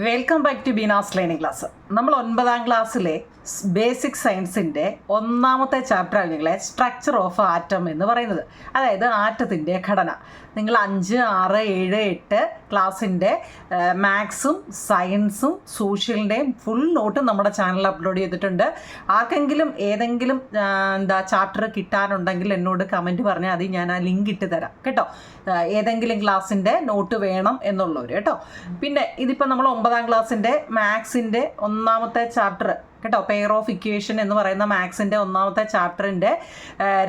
Welcome back to Beena's learning class. നമ്മൾ 9ാം ക്ലാസ്സിലെ ബേസിക് സയൻസിൻ്റെ ഒന്നാമത്തെ ചാപ്റ്റർ നിങ്ങളെ സ്ട്രക്ചർ ഓഫ് ആറ്റം എന്ന് പറയുന്നത്, അതായത് ആറ്റത്തിൻ്റെ ഘടന. നിങ്ങൾ 5, 6, 7, 8 ക്ലാസ്സിൻ്റെ മാത്സും സയൻസും സോഷ്യലിൻ്റെയും ഫുൾ നോട്ടും നമ്മുടെ ചാനലിൽ അപ്ലോഡ് ചെയ്തിട്ടുണ്ട്. ആർക്കെങ്കിലും ഏതെങ്കിലും ചാപ്റ്റർ കിട്ടാനുണ്ടെങ്കിൽ എന്നോട് കമൻറ്റ് പറഞ്ഞാൽ അത് ഞാൻ ആ ലിങ്ക് ഇട്ട് തരാം കേട്ടോ. ഏതെങ്കിലും ക്ലാസ്സിൻ്റെ നോട്ട് വേണം എന്നുള്ളവർ കേട്ടോ. പിന്നെ ഇതിപ്പോൾ നമ്മൾ 9ാം ക്ലാസ്സിൻ്റെ മാത്സിൻ്റെ ഒന്നാമത്തെ ചാപ്റ്റർ കേട്ടോ, പെയർ ഓഫ് ഇക്വേഷൻ എന്ന് പറയുന്ന മാത്സിൻ്റെ ഒന്നാമത്തെ ചാപ്റ്ററിൻ്റെ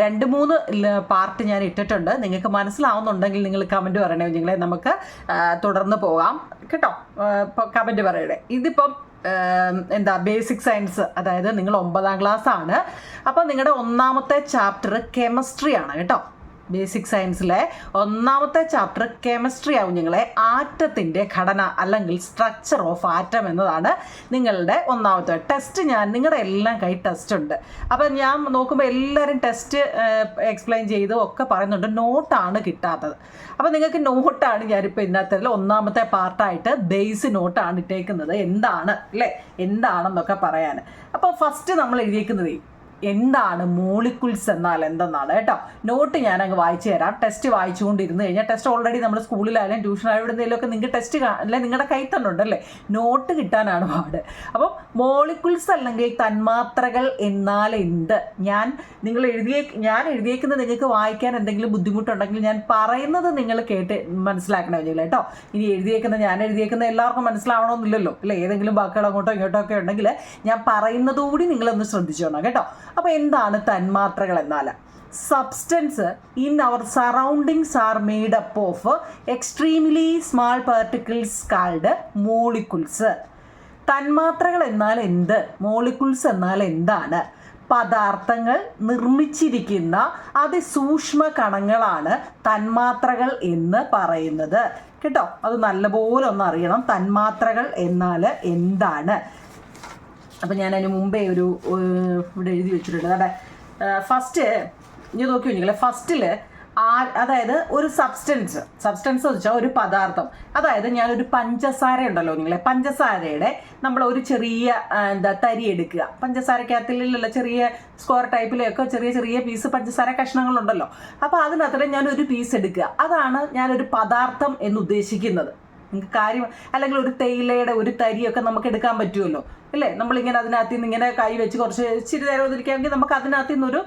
2-3 പാർട്ട് ഞാൻ ഇട്ടിട്ടുണ്ട്. നിങ്ങൾക്ക് മനസ്സിലാവുന്നുണ്ടെങ്കിൽ നിങ്ങൾ കമൻറ്റ് പറയണേ, നിങ്ങളെ നമുക്ക് തുടർന്ന് പോകാം കേട്ടോ. കമൻറ്റ് പറയണേ. ഇതിപ്പം ബേസിക് സയൻസ്, അതായത് നിങ്ങൾ 9ാം ക്ലാസ് ആണ്. അപ്പോൾ നിങ്ങളുടെ ഒന്നാമത്തെ ചാപ്റ്റർ കെമിസ്ട്രി ആണ് കേട്ടോ. ബേസിക് സയൻസിലെ ഒന്നാമത്തെ ചാപ്റ്റർ കെമിസ്ട്രി ആവും. നിങ്ങളെ ആറ്റത്തിൻ്റെ ഘടന അല്ലെങ്കിൽ സ്ട്രക്ചർ ഓഫ് ആറ്റം എന്നതാണ് നിങ്ങളുടെ ഒന്നാമത്തെ ടെസ്റ്റ്. നിങ്ങളുടെ എല്ലാം കൈ ടെസ്റ്റ് ഉണ്ട്. അപ്പം ഞാൻ നോക്കുമ്പോൾ എല്ലാവരും ടെസ്റ്റ് എക്സ്പ്ലെയിൻ ചെയ്ത് ഒക്കെ പറയുന്നുണ്ട്, നോട്ടാണ് കിട്ടാത്തത്. അപ്പോൾ നിങ്ങൾക്ക് നോട്ടാണ് ഞാനിപ്പോൾ ഇതിനകത്ത് ഒന്നാമത്തെ പാർട്ടായിട്ട് ബേസ് നോട്ടാണ് ഇട്ടേക്കുന്നത്. എന്താണ് അല്ലേ, എന്താണെന്നൊക്കെ പറയാൻ. അപ്പോൾ ഫസ്റ്റ് നമ്മൾ എഴുതിയേക്കുന്നത് എന്താണ് മോളിക്യൂൾസ് എന്നാൽ എന്തെന്നാണ് കേട്ടോ. നോട്ട് ഞാൻ അങ്ങ് വായിച്ചു തരാം. ടെസ്റ്റ് വായിച്ചുകൊണ്ടിരുന്ന് കഴിഞ്ഞാൽ ടെസ്റ്റ് ഓൾറെഡി നമ്മൾ സ്കൂളിലായാലും ട്യൂഷനായാലും എവിടെയെങ്കിലുമൊക്കെ നിങ്ങൾക്ക് ടെസ്റ്റ് അല്ലെ നിങ്ങളുടെ കൈ തന്നെ ഉണ്ടല്ലേ, നോട്ട് കിട്ടാനാണ് പാട്. അപ്പം മോളിക്യൂൾസ് അല്ലെങ്കിൽ തന്മാത്രകൾ എന്നാൽ എന്ത്, ഞാൻ എഴുതിയേക്കുന്നത് നിങ്ങൾക്ക് വായിക്കാൻ എന്തെങ്കിലും ബുദ്ധിമുട്ടുണ്ടെങ്കിൽ ഞാൻ പറയുന്നത് നിങ്ങൾ കേട്ട് മനസ്സിലാക്കണമെന്നില്ല കേട്ടോ. ഇനി ഞാൻ എഴുതിയേക്കുന്ന എല്ലാവർക്കും മനസ്സിലാവണമെന്നില്ലല്ലോ അല്ലേ. ഏതെങ്കിലും വാക്കുകൾ അങ്ങോട്ടോ ഇങ്ങോട്ടോ ഒക്കെ ഉണ്ടെങ്കിൽ ഞാൻ പറയുന്നതുകൂടി നിങ്ങളൊന്ന് ശ്രദ്ധിച്ചോണം കേട്ടോ. അപ്പോൾ എന്താണ് തന്മാത്രകൾ എന്നാൽ, substance in our surroundings are made up of extremely small particles called molecules. തന്മാത്രകൾ എന്നാൽ എന്ത്, മോളിക്യൂൾസ് എന്നാൽ എന്താണ്? പദാർത്ഥങ്ങൾ നിർമ്മിച്ചിരിക്കുന്ന അതിസൂക്ഷ്മ കണങ്ങളാണ് തന്മാത്രകൾ എന്ന് പറയുന്നത് കേട്ടോ. അത് നല്ലപോലെ ഒന്ന് അറിയണം, തന്മാത്രകൾ എന്നാൽ എന്താണ്. അപ്പം ഞാൻ അതിന് മുമ്പേ ഇവിടെ എഴുതി വെച്ചിട്ടുണ്ട്. അതെ, ഫസ്റ്റ് ഞാൻ നോക്കി കഴിഞ്ഞാൽ ഫസ്റ്റിൽ അതായത് ഒരു സബ്സ്റ്റൻസ് എന്ന് വെച്ചാൽ ഒരു പദാർത്ഥം. അതായത് ഞാനൊരു പഞ്ചസാര ഉണ്ടല്ലോ നിങ്ങളെ, പഞ്ചസാരയുടെ നമ്മൾ ഒരു ചെറിയ തരി എടുക്കുക. പഞ്ചസാരക്കകത്തിലുള്ള ചെറിയ സ്ക്വയർ ടൈപ്പിലൊക്കെ ചെറിയ ചെറിയ പീസ് പഞ്ചസാര കഷ്ണങ്ങളുണ്ടല്ലോ. അപ്പോൾ അതിനകത്ത് ഞാനൊരു പീസ് എടുക്കുക. അതാണ് ഞാനൊരു പദാർത്ഥം എന്ന് ഉദ്ദേശിക്കുന്നത്. നിങ്ങൾക്ക് കാര്യം അല്ലെങ്കിൽ ഒരു തേയിലയുടെ ഒരു തരിയൊക്കെ നമുക്ക് എടുക്കാൻ പറ്റുമല്ലോ അല്ലേ. നമ്മളിങ്ങനെ അതിനകത്ത് നിന്ന് ഇങ്ങനെ കൈ വെച്ച് കുറച്ച് ഇച്ചിരി നേരം ഒന്നിരിക്കുകയാണെങ്കിൽ നമുക്ക് അതിനകത്ത് നിന്നൊരു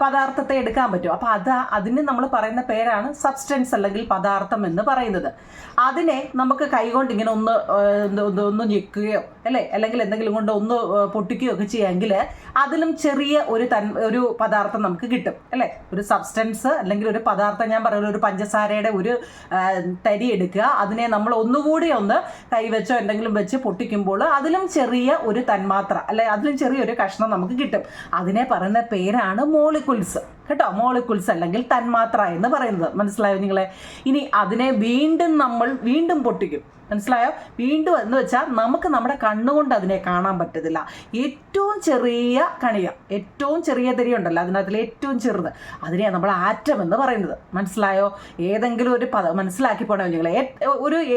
പദാർത്ഥത്തെ എടുക്കാൻ പറ്റും. അപ്പോൾ അതിന് നമ്മൾ പറയുന്ന പേരാണ് സബ്സ്റ്റൻസ് അല്ലെങ്കിൽ പദാർത്ഥം എന്ന് പറയുന്നത്. അതിനെ നമുക്ക് കൈകൊണ്ട് ഇങ്ങനെ ഒന്ന് ഞെക്കുകയോ അല്ലേ, അല്ലെങ്കിൽ എന്തെങ്കിലും കൊണ്ട് ഒന്ന് പൊട്ടിക്കുകയോ ഒക്കെ ചെയ്യാമെങ്കിൽ അതിലും ചെറിയ ഒരു പദാർത്ഥം നമുക്ക് കിട്ടും അല്ലേ. ഒരു സബ്സ്റ്റൻസ് അല്ലെങ്കിൽ ഒരു പദാർത്ഥം, ഞാൻ പറയുന്നത് ഒരു പഞ്ചസാരയുടെ ഒരു തരി എടുക്കുക. അതിനെ നമ്മൾ ഒന്നുകൂടി ഒന്ന് കൈവച്ചോ എന്തെങ്കിലും വെച്ച് പൊട്ടിക്കുമ്പോൾ അതിലും ചെറിയ ഒരു തന്മാത്ര അല്ലെ, അതിലും ചെറിയൊരു കഷ്ണം നമുക്ക് കിട്ടും. അതിനെ പറയുന്ന പേരാണ് മോളിക്യൂൾസ് കേട്ടോ. മോളിക്യൂൾസ് അല്ലെങ്കിൽ തന്മാത്ര എന്ന് പറയുന്നത്. മനസ്സിലായോ നിങ്ങളെ? ഇനി അതിനെ വീണ്ടും പൊട്ടിക്കും. മനസ്സിലായോ? വീണ്ടും എന്ന് വെച്ചാൽ നമുക്ക് നമ്മുടെ കണ്ണുകൊണ്ട് അതിനെ കാണാൻ പറ്റത്തില്ല. ഏറ്റവും ചെറിയ കണിക, ഏറ്റവും ചെറിയ തരി ഉണ്ടല്ലോ അതിനകത്തിൽ ഏറ്റവും ചെറുത്, അതിനെയാണ് നമ്മൾ ആറ്റം എന്ന് പറയുന്നത്. മനസ്സിലായോ? ഏതെങ്കിലും ഒരു മനസ്സിലാക്കി പോകണേ നിങ്ങൾ.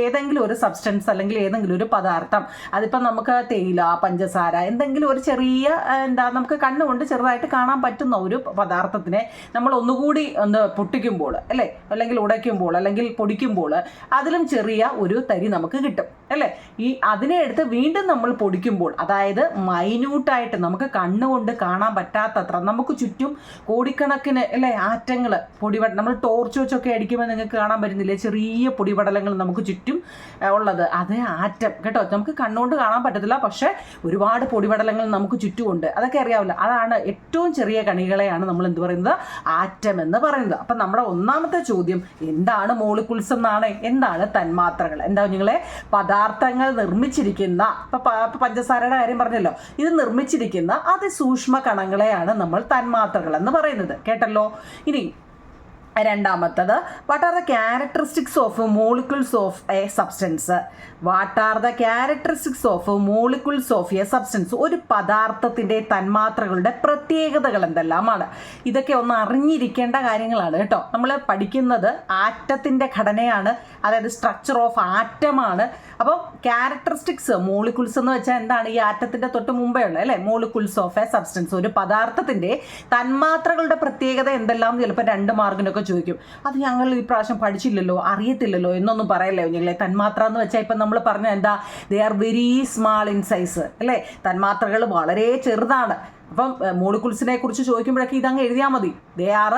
ഏതെങ്കിലും ഒരു സബ്സ്റ്റൻസ് അല്ലെങ്കിൽ ഏതെങ്കിലും ഒരു പദാർത്ഥം, അതിപ്പം നമുക്ക് തേയില, പഞ്ചസാര, എന്തെങ്കിലും ഒരു ചെറിയ നമുക്ക് കണ്ണുകൊണ്ട് ചെറുതായിട്ട് കാണാൻ പറ്റുന്ന ഒരു പദാർത്ഥത്തിനെ നമ്മൾ ഒന്നുകൂടി പൊട്ടിക്കുമ്പോൾ അല്ലേ, അല്ലെങ്കിൽ ഉടയ്ക്കുമ്പോൾ അല്ലെങ്കിൽ പൊടിക്കുമ്പോൾ അതിലും ചെറിയ ഒരു തരി നമുക്ക് കിട്ടും അല്ലേ. അതിനെ എടുത്ത് വീണ്ടും നമ്മൾ പൊടിക്കുമ്പോൾ, അതായത് മൈന്യൂട്ടായിട്ട് നമുക്ക് കണ്ണുകൊണ്ട് കാണാൻ പറ്റാത്തത്ര നമുക്ക് ചുറ്റും കോടിക്കണക്കിന് അല്ലേ ആറ്റങ്ങൾ, നമ്മൾ ടോർച്ച് വെച്ചൊക്കെ അടിക്കുമ്പോൾ നിങ്ങൾക്ക് കാണാൻ പറ്റുന്നില്ലേ ചെറിയ പൊടിപടലങ്ങൾ നമുക്ക് ചുറ്റും ഉള്ളത്, അത് ആറ്റം കേട്ടോ. നമുക്ക് കണ്ണുകൊണ്ട് കാണാൻ പറ്റത്തില്ല, പക്ഷേ ഒരുപാട് പൊടിപടലങ്ങൾ നമുക്ക് ചുറ്റുമുണ്ട്. അതൊക്കെ അറിയാവില്ല. അതാണ് ഏറ്റവും ചെറിയ കണികളെയാണ് നമ്മൾ എന്ത് പറയുന്നത്, ആറ്റം എന്ന് പറയുന്നത്. അപ്പം നമ്മുടെ ഒന്നാമത്തെ ചോദ്യം എന്താണ് മോളിക്യൂൾസ് എന്നാണ്. എന്താണ് തന്മാത്രകൾ? എന്താ നിങ്ങളെ, പദാർത്ഥങ്ങൾ നിർമ്മിച്ചിരിക്കുന്ന, ഇപ്പം പഞ്ചസാരയുടെ കാര്യം പറഞ്ഞല്ലോ, ഇത് നിർമ്മിച്ചിരിക്കുന്ന അതിസൂക്ഷ്മ കണങ്ങളെയാണ് നമ്മൾ തന്മാത്രകൾ എന്ന് പറയുന്നത് കേട്ടല്ലോ. ഇനി രണ്ടാമത്തത് what are the characteristics of molecules of A substance. What are the characteristics of molecules of A substance. ഒരു പദാർത്ഥത്തിൻ്റെ തന്മാത്രകളുടെ പ്രത്യേകതകൾ എന്തെല്ലാമാണ്? ഇതൊക്കെ ഒന്ന് അറിഞ്ഞിരിക്കേണ്ട കാര്യങ്ങളാണ് കേട്ടോ. നമ്മൾ പഠിക്കുന്നത് ആറ്റത്തിൻ്റെ ഘടനയാണ്, അതായത് സ്ട്രക്ചർ ഓഫ് ആറ്റമാണ്. അപ്പോൾ ക്യാരക്ടറിസ്റ്റിക്സ് മോളിക്യൂൾസ് എന്ന് വെച്ചാൽ എന്താണ്? ഈ ആറ്റത്തിൻ്റെ തൊട്ട് മുമ്പേ ഉള്ള അല്ലേ മോളിക്യൂൾസ് ഓഫ് എ സബ്സ്റ്റൻസ്. ഒരു പദാർത്ഥത്തിൻ്റെ തന്മാത്രകളുടെ പ്രത്യേകത എന്തെല്ലാം ചിലപ്പോൾ 2 മാർക്കിനൊക്കെ ചോദിക്കും. അത് ഞങ്ങൾ ഈ പ്രാവശ്യം പഠിച്ചില്ലല്ലോ, അറിയത്തില്ലല്ലോ എന്നൊന്നും പറയല്ലേ കുഞ്ഞുങ്ങളെ. തന്മാത്ര എന്ന് വെച്ചാൽ ഇപ്പം നമ്മൾ പറഞ്ഞ എന്താ? They are very small in size അല്ലേ. തന്മാത്രകൾ വളരെ ചെറുതാണ്. അപ്പം മോളിക്യൂൾസിനെ കുറിച്ച് ചോദിക്കുമ്പോഴൊക്കെ ഇതങ്ങ് എഴുതിയാൽ മതി. They are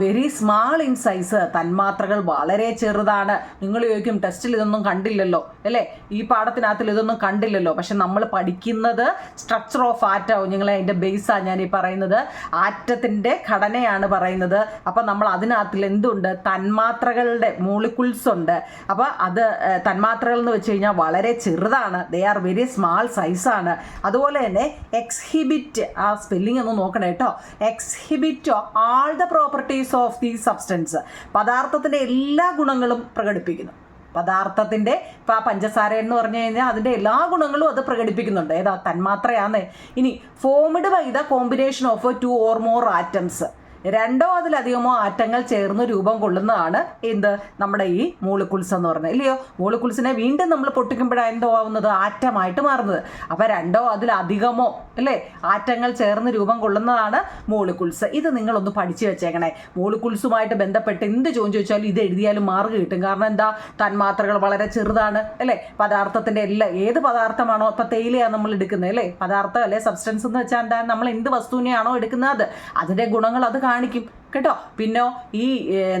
very small in size. തന്മാത്രകൾ വളരെ ചെറുതാണ്. നിങ്ങൾ ചോദിക്കും ടെസ്റ്റിൽ ഇതൊന്നും കണ്ടില്ലല്ലോ അല്ലേ, ഈ പാഠത്തിനകത്തിൽ ഇതൊന്നും കണ്ടില്ലല്ലോ. പക്ഷെ നമ്മൾ പഠിക്കുന്നത് സ്ട്രക്ചർ ഓഫ് ആറ്റം. നിങ്ങളെ അതിൻ്റെ ബേസാണ് ഞാൻ ഈ പറയുന്നത്. ആറ്റത്തിൻ്റെ ഘടനയാണ് പറയുന്നത്. അപ്പം നമ്മൾ അതിനകത്തിൽ എന്തുണ്ട്? തന്മാത്രകളുടെ മോളിക്യൂൾസ് ഉണ്ട്. അപ്പോൾ അത് തന്മാത്രകൾ എന്ന് വെച്ച് കഴിഞ്ഞാൽ വളരെ ചെറുതാണ്. ദേ ആർ വെരി സ്മാൾ സൈസാണ്. അതുപോലെ തന്നെ എക്സ്ഹിബിറ്റ്, ആ സ്പെല്ലിംഗ് ഒന്ന് നോക്കണേ കേട്ടോ. Exhibit all the properties of the substance. പദാർത്ഥത്തിൻ്റെ എല്ലാ ഗുണങ്ങളും പ്രകടിപ്പിക്കുന്നു. പദാർത്ഥത്തിൻ്റെ ഇപ്പോൾ ആ പഞ്ചസാര എന്ന് പറഞ്ഞു കഴിഞ്ഞാൽ അതിൻ്റെ എല്ലാ ഗുണങ്ങളും അത് പ്രകടിപ്പിക്കുന്നുണ്ട്. ഏതാ? തന്മാത്രയാന്ന്. ഇനി formed by the combination of 2 or more atoms. 2 അതിലധികമോ ആറ്റങ്ങൾ ചേർന്ന് രൂപം കൊള്ളുന്നതാണ് എന്ത്? നമ്മുടെ ഈ മോളിക്യൂൾസ് എന്ന് പറയുന്നത് ഇല്ലയോ. മോളിക്യൂൾസിനെ വീണ്ടും നമ്മൾ പൊട്ടിക്കുമ്പോഴാണ് എന്തോ ആവുന്നത്? ആറ്റമായിട്ട് മാറുന്നത്. അപ്പോൾ 2 അതിലധികമോ അല്ലേ ആറ്റങ്ങൾ ചേർന്ന് രൂപം കൊള്ളുന്നതാണ് മോളിക്യൂൾസ്. ഇത് നിങ്ങളൊന്ന് പഠിച്ചു വെച്ചേക്കണേ. മോളിക്യൂൾസുമായിട്ട് ബന്ധപ്പെട്ട് എന്ത് ചോദിച്ചാലും ഇത് എഴുതിയാലും മാർക്ക് കിട്ടും. കാരണം എന്താ? തന്മാത്രകൾ വളരെ ചെറുതാണ് അല്ലേ. പദാർത്ഥത്തിൻ്റെ ഏത് പദാർത്ഥമാണോ, ഇപ്പോൾ തേയിലയാണ് നമ്മൾ എടുക്കുന്നത് അല്ലേ, പദാർത്ഥം അല്ലേ. സബ്സ്റ്റൻസ് എന്ന് വെച്ചാൽ എന്താ? നമ്മൾ എന്ത് വസ്തുവിനെയാണോ എടുക്കുന്നത് അതിൻ്റെ ഗുണങ്ങൾ അത് കാണിക്കും കേട്ടോ. പിന്നെ ഈ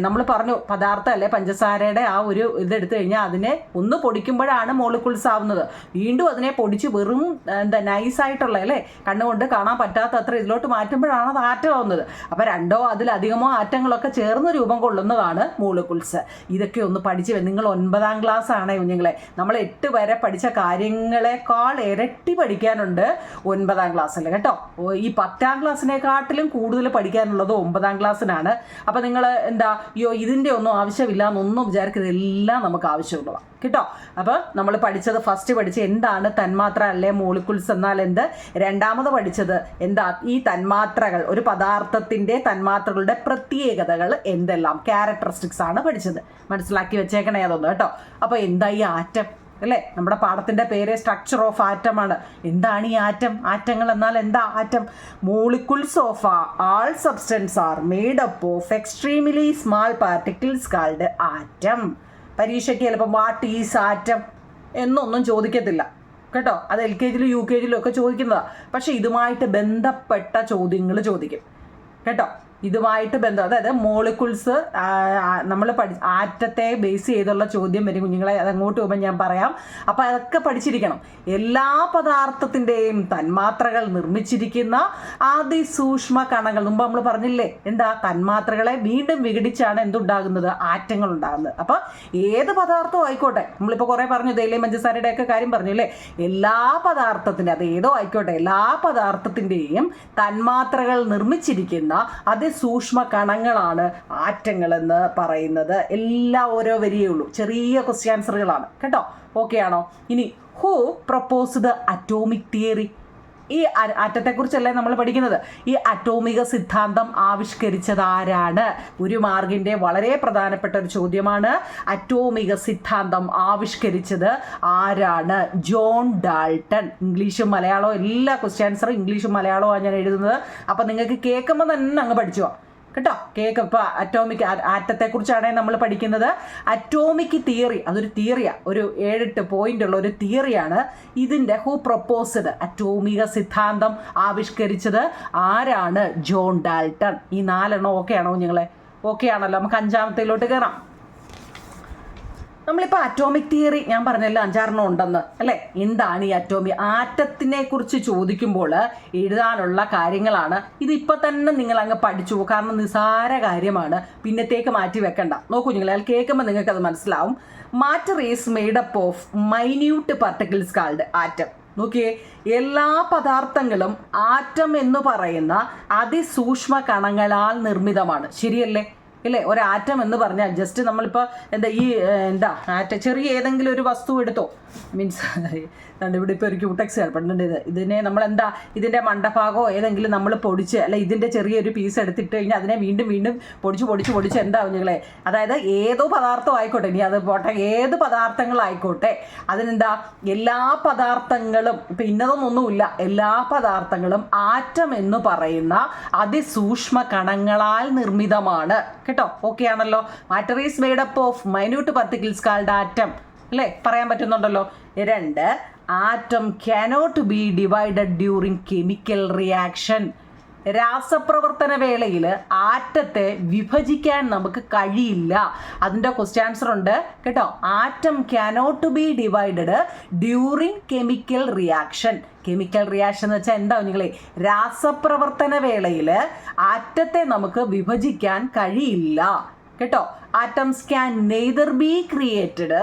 നമ്മൾ പറഞ്ഞു പദാർത്ഥം അല്ലെ പഞ്ചസാരയുടെ ആ ഒരു ഇതെടുത്തു കഴിഞ്ഞാൽ അതിനെ ഒന്ന് പൊടിക്കുമ്പോഴാണ് മോളിക്യൂൾസ് ആവുന്നത്. വീണ്ടും അതിനെ പൊടിച്ച് വെറും എന്താ നൈസായിട്ടുള്ള അല്ലേ കണ്ണുകൊണ്ട് കാണാൻ പറ്റാത്തത്ര ഇതിലോട്ട് മാറ്റുമ്പോഴാണ് അത് ആറ്റമാവുന്നത്. അപ്പോൾ 2 അതിലധികമോ ആറ്റങ്ങളൊക്കെ ചേർന്ന് രൂപം കൊള്ളുന്നതാണ് മോളിക്യൂൾസ്. ഇതൊക്കെ ഒന്ന് പഠിച്ച് നിങ്ങൾ 9ാം ക്ലാസ് ആണ് കുഞ്ഞുങ്ങളെ. നമ്മൾ 8 വരെ പഠിച്ച കാര്യങ്ങളെക്കാൾ ഇരട്ടി പഠിക്കാനുണ്ട് 9ാം ക്ലാസ്സിൽ കേട്ടോ. ഈ 10ാം ക്ലാസ്സിനെക്കാട്ടിലും കൂടുതൽ പഠിക്കാനുള്ളത് 9ാം ക്ലാസ്. അപ്പൊ നിങ്ങൾ എന്താ ഇതിന്റെ ഒന്നും ആവശ്യമില്ല എന്നൊന്നും വിചാരിക്കരുത്. എല്ലാം നമുക്ക് ആവശ്യമുള്ളതാണ് കേട്ടോ. അപ്പോൾ നമ്മൾ പഠിച്ചത് ഫസ്റ്റ് പഠിച്ച് എന്താണ് തന്മാത്ര അല്ലെ മോളിക്യൂൾസ് എന്നാൽ എന്ത്. രണ്ടാമത് പഠിച്ചത് എന്താ? ഈ തന്മാത്രകൾ, ഒരു പദാർത്ഥത്തിന്റെ തന്മാത്രകളുടെ പ്രത്യേകതകൾ എന്തെല്ലാം, ക്യാരക്ടറിസ്റ്റിക്സ് ആണ് പഠിച്ചത്. മനസ്സിലാക്കി വെച്ചേക്കണേ അതൊന്നും കേട്ടോ. അപ്പോൾ എന്താ ഈ ആറ്റം അല്ലേ? നമ്മുടെ പാഠത്തിൻ്റെ പേര് സ്ട്രക്ചർ ഓഫ് ആറ്റം ആണ്. എന്താണ് ഈ ആറ്റം? ആറ്റങ്ങൾ എന്നാൽ എന്താ? Atom molecules of all substance R made up of extremely small particles called atom. പരീക്ഷയ്ക്ക് ചിലപ്പോൾ വാട്ട് ഈസ് ആറ്റം എന്നൊന്നും ചോദിക്കത്തില്ല കേട്ടോ. അത് LKG UKG ഒക്കെ ചോദിക്കുന്നതാണ്. പക്ഷെ ഇതുമായിട്ട് ബന്ധപ്പെട്ട ചോദ്യങ്ങൾ ചോദിക്കും കേട്ടോ. ഇതുമായിട്ട് അതായത് മോളിക്യൂൾസ് നമ്മൾ ആറ്റത്തെ ബേസ് ചെയ്തുള്ള ചോദ്യം വരും കുഞ്ഞുങ്ങളെ. അത് അങ്ങോട്ട് പോകുമ്പോൾ ഞാൻ പറയാം. അപ്പോൾ അതൊക്കെ പഠിച്ചിരിക്കണം. എല്ലാ പദാർത്ഥത്തിൻ്റെയും തന്മാത്രകൾ നിർമ്മിച്ചിരിക്കുന്ന അതിസൂക്ഷ്മ കണങ്ങൾ. മുമ്പ് നമ്മൾ പറഞ്ഞില്ലേ എന്താ? തന്മാത്രകളെ വീണ്ടും വിഘടിച്ചാണ് എന്തുണ്ടാകുന്നത്? ആറ്റങ്ങൾ ഉണ്ടാകുന്നത്. അപ്പോൾ ഏത് പദാർത്ഥവും ആയിക്കോട്ടെ, നമ്മളിപ്പോൾ കുറേ പറഞ്ഞു തേയിലയും പഞ്ചസാരയുടെ ഒക്കെ കാര്യം പറഞ്ഞു അല്ലേ. എല്ലാ പദാർത്ഥത്തിൻ്റെ, അത് ഏതോ ആയിക്കോട്ടെ, എല്ലാ പദാർത്ഥത്തിൻ്റെയും തന്മാത്രകൾ നിർമ്മിച്ചിരിക്കുന്ന സൂക്ഷ്മ കണങ്ങളാണ് ആറ്റങ്ങളെന്ന് പറയുന്നത്. എല്ലാം ഓരോ വരിയേ ഉള്ളൂ, ചെറിയ ക്വസ്റ്റ്യൻ ആൻസറുകളാണ് കേട്ടോ. ഓക്കെ ആണോ? ഇനി ഹൂ പ്രപ്പോസ്ഡ് അറ്റോമിക് തിയറി. ഈ ആറ്റത്തെക്കുറിച്ചല്ലേ നമ്മൾ പഠിക്കുന്നത്. ഈ അറ്റോമിക സിദ്ധാന്തം ആവിഷ്കരിച്ചത് ആരാണ്? 1 മാർക്കിൻ്റെ വളരെ പ്രധാനപ്പെട്ട ഒരു ചോദ്യമാണ്. അറ്റോമിക സിദ്ധാന്തം ആവിഷ്കരിച്ചത് ആരാണ്? John Dalton. ഇംഗ്ലീഷും മലയാളവും എല്ലാ ക്വസ്റ്റ്യൻ ആൻസറും ഇംഗ്ലീഷും മലയാളവുമാണ് ഞാൻ എഴുതുന്നത്. അപ്പം നിങ്ങൾക്ക് കേൾക്കുമ്പോൾ തന്നെ അങ്ങ് പഠിച്ചോ കേട്ടോ. ഇപ്പോൾ അറ്റോമിക് ആറ്റത്തെക്കുറിച്ചാണെങ്കിൽ നമ്മൾ പഠിക്കുന്നത്. അറ്റോമിക് തിയറി, അതൊരു തിയറിയാണ്, ഒരു 7-8 പോയിന്റുള്ള ഒരു തിയറിയാണ്. ഇതിൻ്റെ ഹൂ പ്രപ്പോസ്ഡ്, അറ്റോമിക സിദ്ധാന്തം ആവിഷ്കരിച്ചത് ആരാണ്? John Dalton. ഈ 4 ഓക്കെ ആണോ നിങ്ങളെ? ഓക്കെ ആണല്ലോ. നമുക്ക് 5ാമത്തേലോട്ട് കയറാം. നമ്മളിപ്പോൾ അറ്റോമിക് തിയറി ഞാൻ പറഞ്ഞല്ലോ 5 ഉണ്ടെന്ന് അല്ലേ. എന്താണ് ഈ ആറ്റത്തിനെ കുറിച്ച് ചോദിക്കുമ്പോൾ എഴുതാനുള്ള കാര്യങ്ങളാണ്. ഇതിപ്പോൾ തന്നെ നിങ്ങൾ അങ്ങ് പഠിച്ചു, കാരണം നിസാര കാര്യമാണ്, പിന്നത്തേക്ക് മാറ്റി വെക്കണ്ട. നോക്കൂ നിങ്ങൾ, അയാൾ കേൾക്കുമ്പോൾ നിങ്ങൾക്കത് മനസ്സിലാവും. Matter is made up of minute particles called atom. നോക്കിയേ, എല്ലാ പദാർത്ഥങ്ങളും ആറ്റം എന്ന് പറയുന്ന അതിസൂക്ഷ്മ കണങ്ങളാൽ നിർമ്മിതമാണ്. ശരിയല്ലേ? ഇല്ലേ? ഒരു ആറ്റം എന്ന് പറഞ്ഞാൽ ജസ്റ്റ് നമ്മളിപ്പോൾ ചെറിയ ഏതെങ്കിലും ഒരു വസ്തു എടുത്തോ, മീൻസ് ഇവിടെ ഇപ്പോൾ ഒരു ക്യൂടെക്സ് ഏർപ്പെടുന്നുണ്ട്. ഇതിനെ നമ്മൾ ഇതിൻ്റെ മണ്ടഭാഗമോ ഏതെങ്കിലും നമ്മൾ പൊടിച്ച് അല്ല ഇതിൻ്റെ ചെറിയൊരു പീസ് എടുത്തിട്ട് കഴിഞ്ഞാൽ അതിനെ വീണ്ടും വീണ്ടും പൊടിച്ച് എന്താവും നിങ്ങളെ, അതായത് ഏതോ പദാർത്ഥം ആയിക്കോട്ടെ, ഇനി അത് പോട്ടെ, ഏത് പദാർത്ഥങ്ങളായിക്കോട്ടെ, എല്ലാ പദാർത്ഥങ്ങളും ഇപ്പം ഇന്നതൊന്നൊന്നുമില്ല, എല്ലാ പദാർത്ഥങ്ങളും ആറ്റം എന്ന് പറയുന്ന അതിസൂക്ഷ്മ കണങ്ങളാൽ നിർമ്മിതമാണ് കേട്ടോ. ഓക്കെ ആണല്ലോ. Matter is made up of minute particles called atom അല്ലേ? പറയാൻ പറ്റുന്നുണ്ടല്ലോ. 2, atom cannot be divided during chemical reaction. രാസപ്രവർത്തന വേളയിൽ ആറ്റത്തെ വിഭജിക്കാൻ നമുക്ക് കഴിയില്ല. അതിൻ്റെ ക്വസ്റ്റ്യൻ ആൻസർ ഉണ്ട് കേട്ടോ. Atom cannot be divided during chemical reaction. Chemical reaction എന്ന് വെച്ചാൽ എന്താ നിങ്ങളെ, രാസപ്രവർത്തന വേളയിൽ ആറ്റത്തെ നമുക്ക് വിഭജിക്കാൻ കഴിയില്ല കേട്ടോ. Atoms can neither be created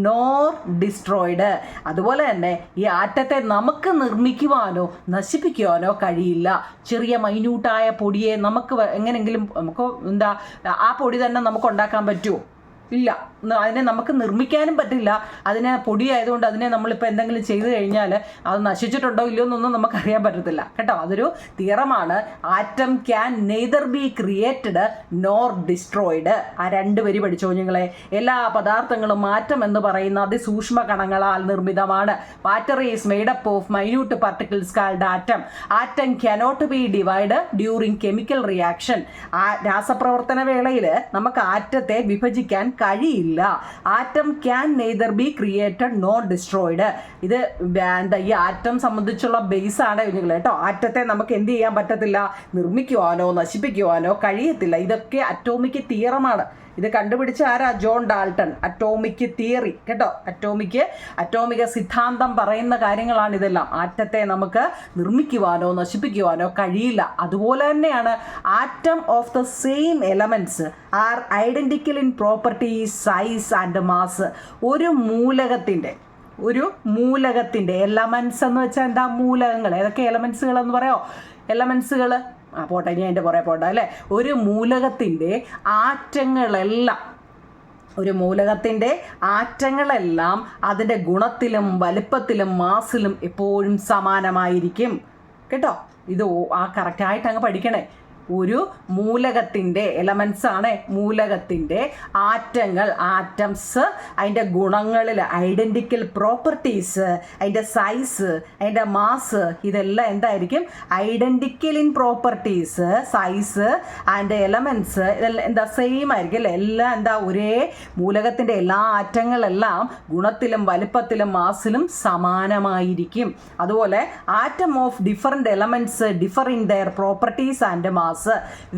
nor destroyed. അതുപോലെ തന്നെ ഈ ആറ്റത്തെ നമുക്ക് നിർമ്മിക്കുവാനോ നശിപ്പിക്കുവാനോ കഴിയില്ല. ചെറിയ മൈന്യൂട്ടായ പൊടിയെ നമുക്ക് എങ്ങനെങ്കിലും ആ പൊടി തന്നെ നമുക്ക് ഉണ്ടാക്കാൻ പറ്റുമോ? ഇല്ല. അതിനെ നമുക്ക് നിർമ്മിക്കാനും പറ്റില്ല. അതിനെ പൊടിയായതുകൊണ്ട് അതിനെ നമ്മളിപ്പോൾ എന്തെങ്കിലും ചെയ്തു കഴിഞ്ഞാൽ അത് നശിച്ചിട്ടുണ്ടോ ഇല്ലയോ എന്നൊന്നും നമുക്കറിയാൻ പറ്റത്തില്ല കേട്ടോ. അതൊരു തിയറമാണ്. Atom can neither be created nor destroyed. ആ 2 വരി പഠിച്ചോ നിങ്ങളെ. എല്ലാ പദാർത്ഥങ്ങളും ആറ്റം എന്ന് പറയുന്ന അതിസൂക്ഷ്മ കണങ്ങളാൽ നിർമ്മിതമാണ്. Matter is made up of minute particles called atom. Atom cannot be divided during chemical reaction. രാസപ്രവർത്തന വേളയിൽ നമുക്ക് ആറ്റത്തെ വിഭജിക്കാൻ കഴിയില്ല. Atom can neither be created nor destroyed. ഇത് ഈ ആറ്റം സംബന്ധിച്ചുള്ള ബേസ് ആണ് നിങ്ങൾ കേട്ടോ. ആറ്റത്തെ നമുക്ക് എന്ത് ചെയ്യാൻ പറ്റത്തില്ല, നിർമ്മിക്കുവാനോ നശിപ്പിക്കുവാനോ കഴിയത്തില്ല. ഇതൊക്കെ അറ്റോമിക് തിയറമാണ്. ഇത് കണ്ടുപിടിച്ച ആരാ? John Dalton. അറ്റോമിക് തിയറി കേട്ടോ. അറ്റോമിക സിദ്ധാന്തം പറയുന്ന കാര്യങ്ങളാണ് ഇതെല്ലാം. ആറ്റത്തെ നമുക്ക് നിർമ്മിക്കുവാനോ നശിപ്പിക്കുവാനോ കഴിയില്ല. അതുപോലെ തന്നെയാണ് atom of the same elements R identical in properties, size and mass. ഒരു മൂലകത്തിന്റെ എലമെന്റ്സ് എന്ന് വെച്ചാൽ എന്താ? മൂലകങ്ങൾ. ഏതൊക്കെ എലമെന്റ്സുകൾ എന്ന് പറയോ? എലമെന്റ്സുകൾ പോട്ടെ, ഇനി അതിൻ്റെ പുറകെ പോട്ടെ അല്ലേ. ഒരു മൂലകത്തിൻ്റെ ആറ്റങ്ങളെല്ലാം അതിൻ്റെ ഗുണത്തിലും വലിപ്പത്തിലും മാസിലും എപ്പോഴും സമാനമായിരിക്കും കേട്ടോ. ഇത് കറക്റ്റായിട്ട് അങ്ങ് പഠിക്കണേ. ഒരു മൂലകത്തിൻ്റെ എലമെൻറ്റ്സ് ആണ് മൂലകത്തിൻ്റെ ആറ്റംസ്, അതിൻ്റെ ഗുണങ്ങളിൽ ഐഡൻറ്റിക്കൽ പ്രോപ്പർട്ടീസ്, അതിൻ്റെ സൈസ്, അതിൻ്റെ മാസ്, ഇതെല്ലാം എന്തായിരിക്കും? Identical in properties, size and elements ഇതെല്ലാം സെയിം ആയിരിക്കും അല്ലേ. എല്ലാം ഒരേ മൂലകത്തിൻ്റെ എല്ലാ ആറ്റങ്ങളെല്ലാം ഗുണത്തിലും വലിപ്പത്തിലും മാസിലും സമാനമായിരിക്കും. അതുപോലെ atom of different elements differ in there properties and mass.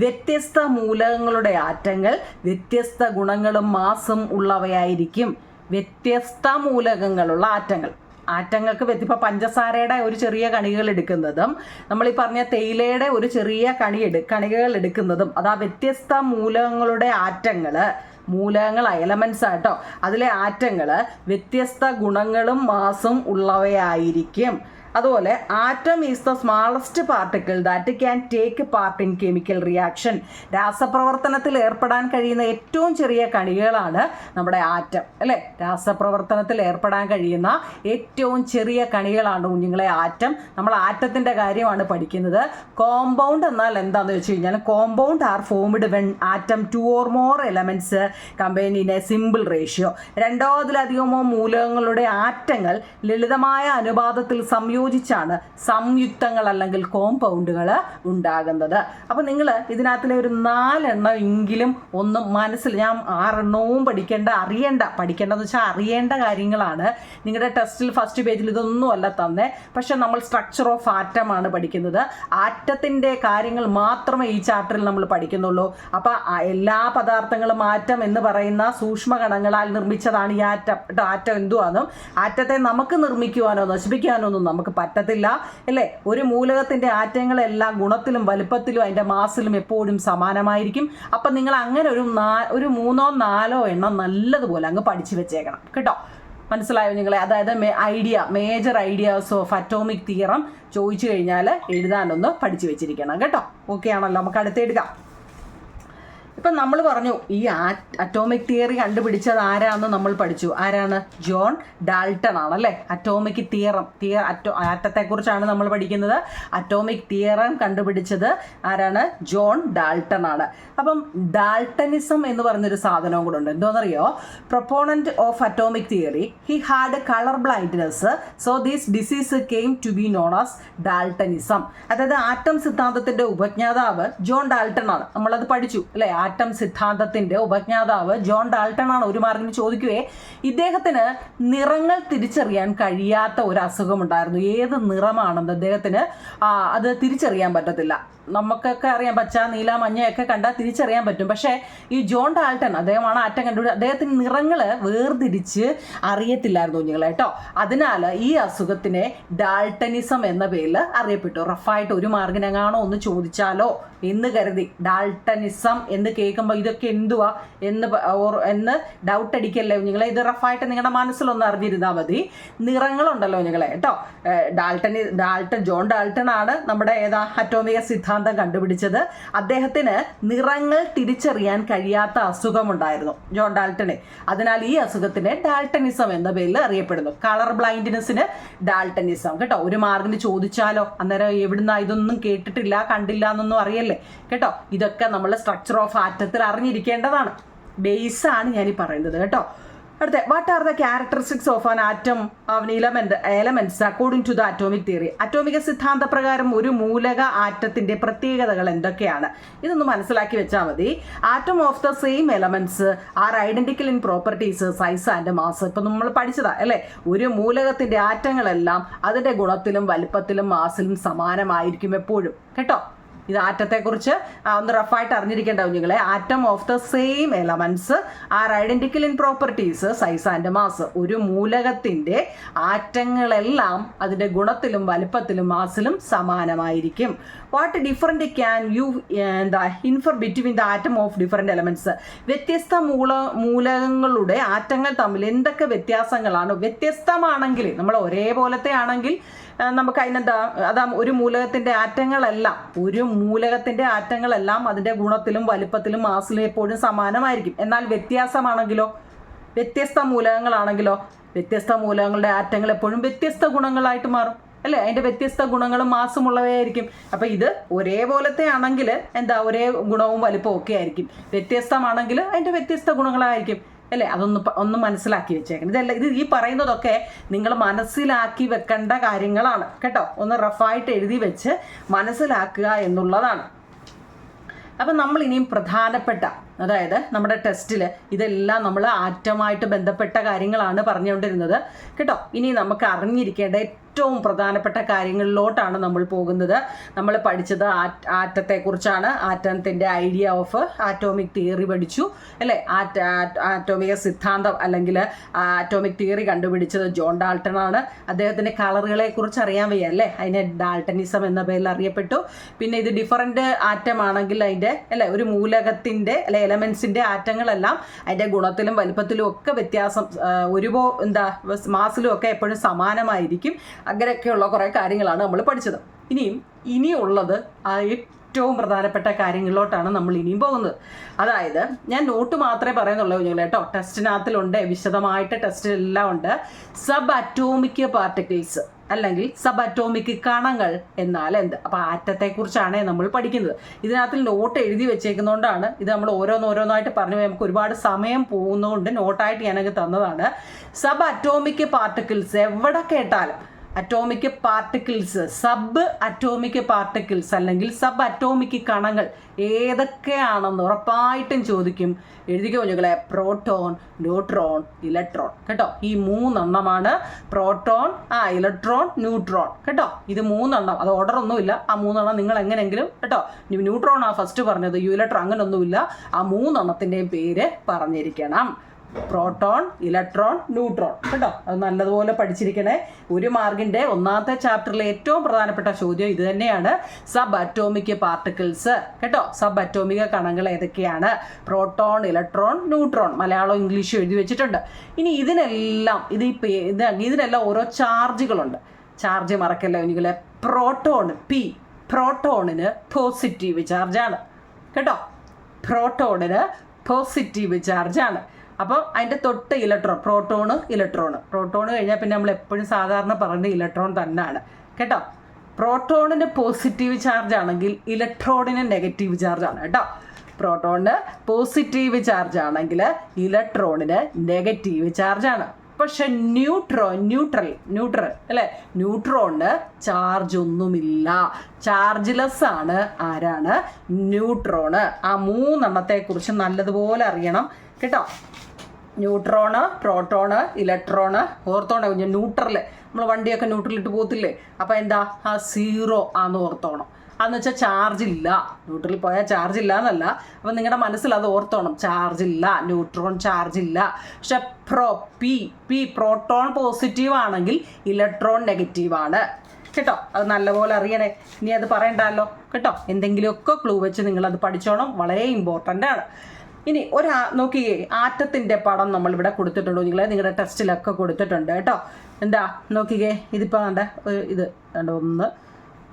വ്യത്യസ്ത മൂലകങ്ങളുടെ ആറ്റങ്ങൾ വ്യത്യസ്ത ഗുണങ്ങളും മാസും ഉള്ളവയായിരിക്കും. വ്യത്യസ്ത മൂലകങ്ങളുള്ള ആറ്റങ്ങൾക്ക് ഇപ്പോൾ പഞ്ചസാരയുടെ ഒരു ചെറിയ കണികൾ എടുക്കുന്നതും നമ്മൾ ഈ പറഞ്ഞ തേയിലയുടെ ഒരു ചെറിയ കണികൾ എടുക്കുന്നതും അതാ വ്യത്യസ്ത മൂലകങ്ങളുടെ മൂലകങ്ങൾ എലമെന്റ്സ് ആട്ടോ. അതിലെ ആറ്റങ്ങൾ വ്യത്യസ്ത ഗുണങ്ങളും മാസും ഉള്ളവയായിരിക്കും. അതുപോലെ atom is the smallest particle that can take part in chemical reaction. രാസപ്രവർത്തനത്തിൽ ഏർപ്പെടാൻ കഴിയുന്ന ഏറ്റവും ചെറിയ കണികകളാണ് നമ്മുടെ ആറ്റം അല്ലേ. രാസപ്രവർത്തനത്തിൽ ഏർപ്പെടാൻ കഴിയുന്ന ഏറ്റവും ചെറിയ കണികളാണ് കുഞ്ഞുങ്ങളെ ആറ്റം. നമ്മൾ ആറ്റത്തിൻ്റെ കാര്യമാണ് പഠിക്കുന്നത്. കോമ്പൗണ്ട് എന്നാൽ എന്താണെന്ന് വെച്ച് കഴിഞ്ഞാൽ compound are formed when atom 2 or more elements combine in A simple ratio. 2 അതിലധികമോ മൂലകങ്ങളുടെ ആറ്റങ്ങൾ ലളിതമായ അനുപാതത്തിൽ സംയോജിച്ചാണ് സംയുക്തങ്ങൾ അല്ലെങ്കിൽ കോമ്പൗണ്ടുകൾ ഉണ്ടാകുന്നത്. അപ്പോൾ നിങ്ങൾ ഇതിനകത്തിലെ ഒരു 4 എണ്ണം എങ്കിലും ഒന്ന് മനസ്സിൽ, ഞാൻ 6 എണ്ണവും പഠിക്കേണ്ടതെന്ന് വെച്ചാൽ അറിയേണ്ട കാര്യങ്ങളാണ്. നിങ്ങളുടെ ടെസ്റ്റിൽ ഫസ്റ്റ് പേജിൽ ഇതൊന്നും അല്ല തന്നെ. പക്ഷെ നമ്മൾ സ്ട്രക്ചർ ഓഫ് ആറ്റമാണ് പഠിക്കുന്നത്. ആറ്റത്തിൻ്റെ കാര്യങ്ങൾ മാത്രമേ ഈ ചാപ്റ്ററിൽ നമ്മൾ പഠിക്കുന്നുള്ളൂ. അപ്പോൾ എല്ലാ പദാർത്ഥങ്ങളും ആറ്റം എന്ന് പറയുന്ന സൂക്ഷ്മകണങ്ങളാൽ നിർമ്മിച്ചതാണ് ഈ ആറ്റം കേട്ടോ. ആറ്റം എന്തുവാണെന്നും ആറ്റത്തെ നമുക്ക് നിർമ്മിക്കുവാനോ നശിപ്പിക്കാനോ ഒന്നും നമുക്ക് പറ്റത്തില്ല അല്ലേ. ഒരു മൂലകത്തിൻ്റെ ആറ്റങ്ങളെല്ലാം ഗുണത്തിലും വലുപ്പത്തിലും അതിൻ്റെ മാസിലും എപ്പോഴും സമാനമായിരിക്കും. അപ്പം നിങ്ങൾ അങ്ങനെ ഒരു 3 or 4 എണ്ണം നല്ലതുപോലെ അങ്ങ് പഠിച്ചു വെച്ചേക്കണം കേട്ടോ. മനസ്സിലായോ നിങ്ങളെ? അതായത് major ideas of atomic theorem ചോദിച്ചു കഴിഞ്ഞാൽ എഴുതാനൊന്ന് പഠിച്ചു വെച്ചിരിക്കണം കേട്ടോ. ഓക്കെ ആണല്ലോ. നമുക്ക് അടുത്ത് എടുക്കാം. ഇപ്പം നമ്മൾ പറഞ്ഞു ഈ അറ്റോമിക് തിയറി കണ്ടുപിടിച്ചത് ആരാന്ന് നമ്മൾ പഠിച്ചു. ആരാണ്? ജോൺ ഡാൾട്ടൺ ആണല്ലേ. അറ്റോമിക് ആറ്റത്തെക്കുറിച്ചാണ് നമ്മൾ പഠിക്കുന്നത്. അറ്റോമിക് തിയറം കണ്ടുപിടിച്ചത് ആരാണ്? ജോൺ ഡാൾട്ടൺ ആണ്. അപ്പം ഡാൾട്ടനിസം എന്ന് പറഞ്ഞൊരു സാധനവും കൂടെ ഉണ്ട്. എന്തോന്നറിയോ? Proponent of atomic theory he had colour blindness, so these disease came to be known as Daltonism. അതായത് ആറ്റം സിദ്ധാന്തത്തിന്റെ ഉപജ്ഞാതാവ് ജോൺ ഡാൾട്ടൺ ആണ്. നമ്മളത് പഠിച്ചു അല്ലേ. ആറ്റം സിദ്ധാന്തത്തിന്റെ ഉപജ്ഞാതാവ് ജോൺ ഡാൾട്ടൺ ആണ്. ഒരു മാർക്കിന് ചോദിക്കുകയെ ഇദ്ദേഹത്തിന് നിറങ്ങൾ തിരിച്ചറിയാൻ കഴിയാത്ത ഒരു അസുഖമുണ്ടായിരുന്നു. ഏത് നിറമാണെന്ന് അദ്ദേഹത്തിന് അത് തിരിച്ചറിയാൻ പറ്റത്തില്ല. നമുക്കൊക്കെ അറിയാം, പച്ച, നീല, മഞ്ഞയൊക്കെ കണ്ടാൽ തിരിച്ചറിയാൻ പറ്റും. പക്ഷേ ഈ ജോൺ ഡാൾട്ടൺ, അദ്ദേഹമാണ് ആറ്റം കണ്ടുപിടിച്ചത്, അദ്ദേഹത്തിന് നിറങ്ങൾ വേർതിരിച്ച് അറിയത്തില്ലായിരുന്നു കുഞ്ഞുങ്ങളെ കേട്ടോ. അതിനാൽ ഈ അസുഖത്തിനെ ഡാൾട്ടനിസം എന്ന പേരിൽ അറിയപ്പെട്ടു. റഫായിട്ട് ഒരു മാർക്കിനെങ്ങാണോ ഒന്ന് ചോദിച്ചാലോ എന്ന് കരുതി ഡാൾട്ടനിസം എന്ന് കേൾക്കുമ്പോൾ ഇതൊക്കെ എന്തുവാ എന്ന് ഡൗട്ട് അടിക്കല്ലേ കുഞ്ഞുങ്ങളെ. ഇത് റഫായിട്ട് നിങ്ങളുടെ മനസ്സിലൊന്ന് അറിഞ്ഞിരുന്നാൽ മതി. നിറങ്ങളുണ്ടല്ലോ കുഞ്ഞുങ്ങളെ കേട്ടോ. ജോൺ ഡാൾട്ടൺ ആണ് നമ്മുടെ അറ്റോമിക സിദ്ധാന്തം കണ്ടുപിടിച്ചത്. അദ്ദേഹത്തിന് നിറങ്ങൾ തിരിച്ചറിയാൻ കഴിയാത്ത അസുഖമുണ്ടായിരുന്നു ജോൺ ഡാൾട്ടന്. അതിനാൽ ഈ അസുഖത്തിന് ഡാൾട്ടനിസം എന്ന പേരിൽ അറിയപ്പെടുന്നു. കളർ ബ്ലൈൻഡ്നെസ്സിന് ഡാൾട്ടനിസം കേട്ടോ. ഒരു മാർക്കിന് ചോദിച്ചാലോ അന്നേരം എവിടുന്ന ഇതൊന്നും കേട്ടിട്ടില്ല കണ്ടില്ല എന്നൊന്നും അറിയല്ലേ കേട്ടോ. ഇതൊക്കെ നമ്മൾ സ്ട്രക്ചർ ഓഫ് ആറ്റത്തിൽ അറിഞ്ഞിരിക്കേണ്ടതാണ്. ബേസാണ് ഞാൻ ഈ പറയുന്നത് കേട്ടോ. അടുത്ത, what are the characteristics of an atom of elements according to the atomic theory? അറ്റോമിക സിദ്ധാന്ത പ്രകാരം ഒരു മൂലക ആറ്റത്തിന്റെ പ്രത്യേകതകൾ എന്തൊക്കെയാണ്? ഇതൊന്ന് മനസ്സിലാക്കി വെച്ചാൽ മതി. Atom of the same elements R identical in properties, size and mass. ഇപ്പം നമ്മൾ പഠിച്ചതാ അല്ലേ. ഒരു മൂലകത്തിന്റെ ആറ്റങ്ങളെല്ലാം അതിന്റെ ഗുണത്തിലും വലിപ്പത്തിലും മാസിലും സമാനമായിരിക്കും എപ്പോഴും കേട്ടോ. ഇത് ആറ്റത്തെക്കുറിച്ച് ഒന്ന് റഫായിട്ട് അറിഞ്ഞിരിക്കേണ്ട കുഞ്ഞുങ്ങളെ. Atom of the same elements R identical in properties, size and mass. ഒരു മൂലകത്തിന്റെ ആറ്റങ്ങളെല്ലാം അതിന്റെ ഗുണത്തിലും വലിപ്പത്തിലും മാസിലും സമാനമായിരിക്കും. What different can you infer between the atom of different elements? വ്യത്യസ്ത മൂലകങ്ങളുടെ ആറ്റങ്ങൾ തമ്മിൽ എന്തൊക്കെ വ്യത്യാസങ്ങളാണ്? വ്യത്യസ്തമാണെങ്കിൽ, നമ്മൾ ഒരേപോലത്തെ ആണെങ്കിൽ നമുക്ക് അതിനെന്താ, അതാ ഒരു മൂലകത്തിന്റെ ആറ്റങ്ങളെല്ലാം അതിന്റെ ഗുണത്തിലും വലിപ്പത്തിലും മാസിലും എപ്പോഴും സമാനമായിരിക്കും. എന്നാൽ വ്യത്യാസമാണെങ്കിലോ, വ്യത്യസ്ത മൂലകങ്ങളാണെങ്കിലോ, വ്യത്യസ്ത മൂലകങ്ങളുടെ ആറ്റങ്ങൾ എപ്പോഴും വ്യത്യസ്ത ഗുണങ്ങളായിട്ട് മാറും അല്ലേ. അതിന്റെ വ്യത്യസ്ത ഗുണങ്ങളും മാസും ഉള്ളവയായിരിക്കും. അപ്പൊ ഇത് ഒരേപോലത്തെ ആണെങ്കിൽ ഒരേ ഗുണവും വലിപ്പവും ഒക്കെ ആയിരിക്കും. വ്യത്യസ്തമാണെങ്കിൽ അതിന്റെ വ്യത്യസ്ത ഗുണങ്ങളായിരിക്കും അല്ലേ. ഒന്ന് മനസ്സിലാക്കി വെച്ചേക്കണം. ഇതല്ല, ഇത് ഈ പറയുന്നതൊക്കെ നിങ്ങൾ മനസ്സിലാക്കി വെക്കേണ്ട കാര്യങ്ങളാണ് കേട്ടോ. ഒന്ന് റഫായിട്ട് എഴുതി വെച്ച് മനസ്സിലാക്കുക എന്നുള്ളതാണ്. അപ്പം നമ്മൾ ഇനിയും പ്രധാനപ്പെട്ട, അതായത് നമ്മുടെ ടെസ്റ്റിൽ ഇതെല്ലാം നമ്മൾ ആറ്റമായിട്ട് ബന്ധപ്പെട്ട കാര്യങ്ങളാണ് പറഞ്ഞുകൊണ്ടിരുന്നത് കേട്ടോ. ഇനി നമുക്ക് അറിഞ്ഞിരിക്കേണ്ട ഏറ്റവും പ്രധാനപ്പെട്ട കാര്യങ്ങളിലോട്ടാണ് നമ്മൾ പോകുന്നത്. നമ്മൾ പഠിച്ചത് ആറ്റത്തെക്കുറിച്ചാണ്. ആറ്റത്തിൻ്റെ ഐഡിയ ഓഫ് ആറ്റോമിക് തിയറി പഠിച്ചു അല്ലേ. ആറ്റോമിക സിദ്ധാന്തം അല്ലെങ്കിൽ ആറ്റോമിക് തിയറി കണ്ടുപിടിച്ചത് ജോൺ ഡാൾട്ടൺ ആണ്. അദ്ദേഹത്തിൻ്റെ കളറുകളെ കുറിച്ച് അറിയാൻ വയ്യ അല്ലേ. അതിനെ ഡാൾട്ടനിസം എന്ന പേരിൽ അറിയപ്പെട്ടു. പിന്നെ ഇത് ഡിഫറൻറ്റ് ആറ്റം ആണെങ്കിൽ അതിൻ്റെ അല്ലേ, ഒരു മൂലകത്തിൻ്റെ അല്ലെ എലമെന്റ്സിന്റെ ആറ്റങ്ങളെല്ലാം അതിന്റെ ഗുണത്തിലും വലിപ്പത്തിലും ഒക്കെ വ്യത്യാസം, മാസിലും ഒക്കെ എപ്പോഴും സമാനമായിരിക്കും. അങ്ങനെയൊക്കെയുള്ള കുറേ കാര്യങ്ങളാണ് നമ്മൾ പഠിച്ചത്. ഇനിയുള്ളത് ഏറ്റവും പ്രധാനപ്പെട്ട കാര്യങ്ങളിലോട്ടാണ് നമ്മൾ ഇനിയും പോകുന്നത്. അതായത് ഞാൻ നോട്ട് മാത്രമേ പറയുന്നുള്ളൂ കുഞ്ഞുങ്ങളെ കേട്ടോ. ടെസ്റ്റിനകത്തിലുണ്ട്, വിശദമായിട്ട് ടെസ്റ്റിലെല്ലാം ഉണ്ട്. സബ് അറ്റോമിക് പാർട്ടിക്കിൾസ് അല്ലെങ്കിൽ സബ് അറ്റോമിക് കണങ്ങൾ എന്നാൽ എന്ത്? അപ്പോൾ ആറ്റത്തെക്കുറിച്ചാണ് നമ്മൾ പഠിക്കുന്നത്. ഇതിനകത്ത് നോട്ട് എഴുതി വെച്ചേക്കുന്നതുകൊണ്ടാണ് ഇത് നമ്മൾ ഓരോന്നായിട്ട് പറഞ്ഞു നമുക്ക് ഒരുപാട് സമയം പോകുന്നതുകൊണ്ട് നോട്ടായിട്ട് ഞാനങ്ങ് തന്നതാണ്. സബ് അറ്റോമിക് പാർട്ടിക്കിൾസ് എവിടെ കേട്ടാലും atomic particles, sub atomic particles അല്ലെങ്കിൽ സബ് അറ്റോമിക് കണങ്ങൾ ഏതൊക്കെയാണെന്ന് ഉറപ്പായിട്ടും ചോദിക്കും. എഴുതിക്കോ കുഞ്ഞുങ്ങളെ. പ്രോട്ടോൺ, ന്യൂട്രോൺ, ഇലക്ട്രോൺ കേട്ടോ. ഈ 3 എണ്ണമാണ്. പ്രോട്ടോൺ, ഇലക്ട്രോൺ, ന്യൂട്രോൺ കേട്ടോ. ഇത് 3 എണ്ണം, അത് ഓർഡർ ഒന്നുമില്ല. ആ 3 എണ്ണം നിങ്ങൾ എങ്ങനെയെങ്കിലും കേട്ടോ. ന്യൂട്രോൺ ഫസ്റ്റ് പറഞ്ഞത്, ഇലക്ട്രോൺ അങ്ങനെയൊന്നുമില്ല. ആ 3 എണ്ണത്തിൻ്റെയും പേര് പറഞ്ഞിരിക്കണം. പ്രോട്ടോൺ, ഇലക്ട്രോൺ, ന്യൂട്രോൺ കേട്ടോ. അത് നല്ലതുപോലെ പഠിച്ചിരിക്കണേ. 1 മാർക്കിൻ്റെ ഒന്നാമത്തെ ചാപ്റ്ററിലെ ഏറ്റവും പ്രധാനപ്പെട്ട ചോദ്യം ഇത് തന്നെയാണ്. സബ് അറ്റോമിക് പാർട്ടിക്കിൾസ് കേട്ടോ. സബ് അറ്റോമിക കണങ്ങൾ ഏതൊക്കെയാണ്? Proton, electron, neutron. മലയാളം ഇംഗ്ലീഷും എഴുതി വെച്ചിട്ടുണ്ട്. ഇനി ഇതിനെല്ലാം ഓരോ ചാർജുകളുണ്ട്. ചാർജ് മറക്കല്ലേ കുഞ്ഞുങ്ങളെ. പ്രോട്ടോണിന് പോസിറ്റീവ് ചാർജാണ് കേട്ടോ. പ്രോട്ടോണിന് പോസിറ്റീവ് ചാർജാണ്. അപ്പോൾ അതിൻ്റെ തൊട്ട് പ്രോട്ടോൺ കഴിഞ്ഞാൽ പിന്നെ നമ്മൾ എപ്പോഴും സാധാരണ പറയുന്നത് ഇലക്ട്രോൺ തന്നെയാണ് കേട്ടോ. പ്രോട്ടോണിന് പോസിറ്റീവ് ചാർജ് ആണെങ്കിൽ ഇലക്ട്രോണിന് നെഗറ്റീവ് ചാർജാണ് കേട്ടോ. പ്രോട്ടോണിന് പോസിറ്റീവ് ചാർജ് ആണെങ്കിൽ ഇലക്ട്രോണിന് നെഗറ്റീവ് ചാർജാണ്. പക്ഷെ ന്യൂട്രൽ അല്ലേ, ന്യൂട്രോണിന് ചാർജ് ഒന്നുമില്ല, ചാർജ്ലെസ് ആണ്. ആരാണ്? ന്യൂട്രോണ്. ആ മൂന്നെണ്ണത്തെക്കുറിച്ച് നല്ലതുപോലെ അറിയണം കേട്ടോ. Neutron, proton, electron. ഓർത്തോണം കുഞ്ഞ്, ന്യൂട്രല് നമ്മൾ വണ്ടിയൊക്കെ ന്യൂട്രലിട്ട് പോകത്തില്ലേ, അപ്പോൾ എന്താ ആ 0 ആന്ന് ഓർത്തോണം. അതെന്ന് വെച്ചാൽ ചാർജ് ഇല്ല, ന്യൂട്രലിൽ പോയാൽ ചാർജ് ഇല്ല എന്നല്ല. അപ്പം നിങ്ങളുടെ മനസ്സിൽ അത് ഓർത്തോണം, ചാർജ് ഇല്ല, ന്യൂട്രോൺ ചാർജ് ഇല്ല. പക്ഷെ പ്രോട്ടോൺ പോസിറ്റീവ് ആണെങ്കിൽ ഇലക്ട്രോൺ നെഗറ്റീവ് ആണ് കേട്ടോ. അത് നല്ലപോലെ അറിയണേ, ഇനി അത് പറയണ്ടല്ലോ കേട്ടോ. എന്തെങ്കിലുമൊക്കെ ക്ലൂ വെച്ച് നിങ്ങളത് പഠിച്ചോണം, വളരെ ഇമ്പോർട്ടൻ്റ് ആണ്. ഇനി നോക്കിയേ, ആറ്റത്തിൻ്റെ പടം നമ്മളിവിടെ കൊടുത്തിട്ടുണ്ടോ? നിങ്ങളുടെ ടെസ്റ്റിലൊക്കെ കൊടുത്തിട്ടുണ്ട് കേട്ടോ. എന്താ നോക്കിക്കേ, ഇതിപ്പോൾ വേണ്ട ഇത് വേണ്ട, ഒന്ന്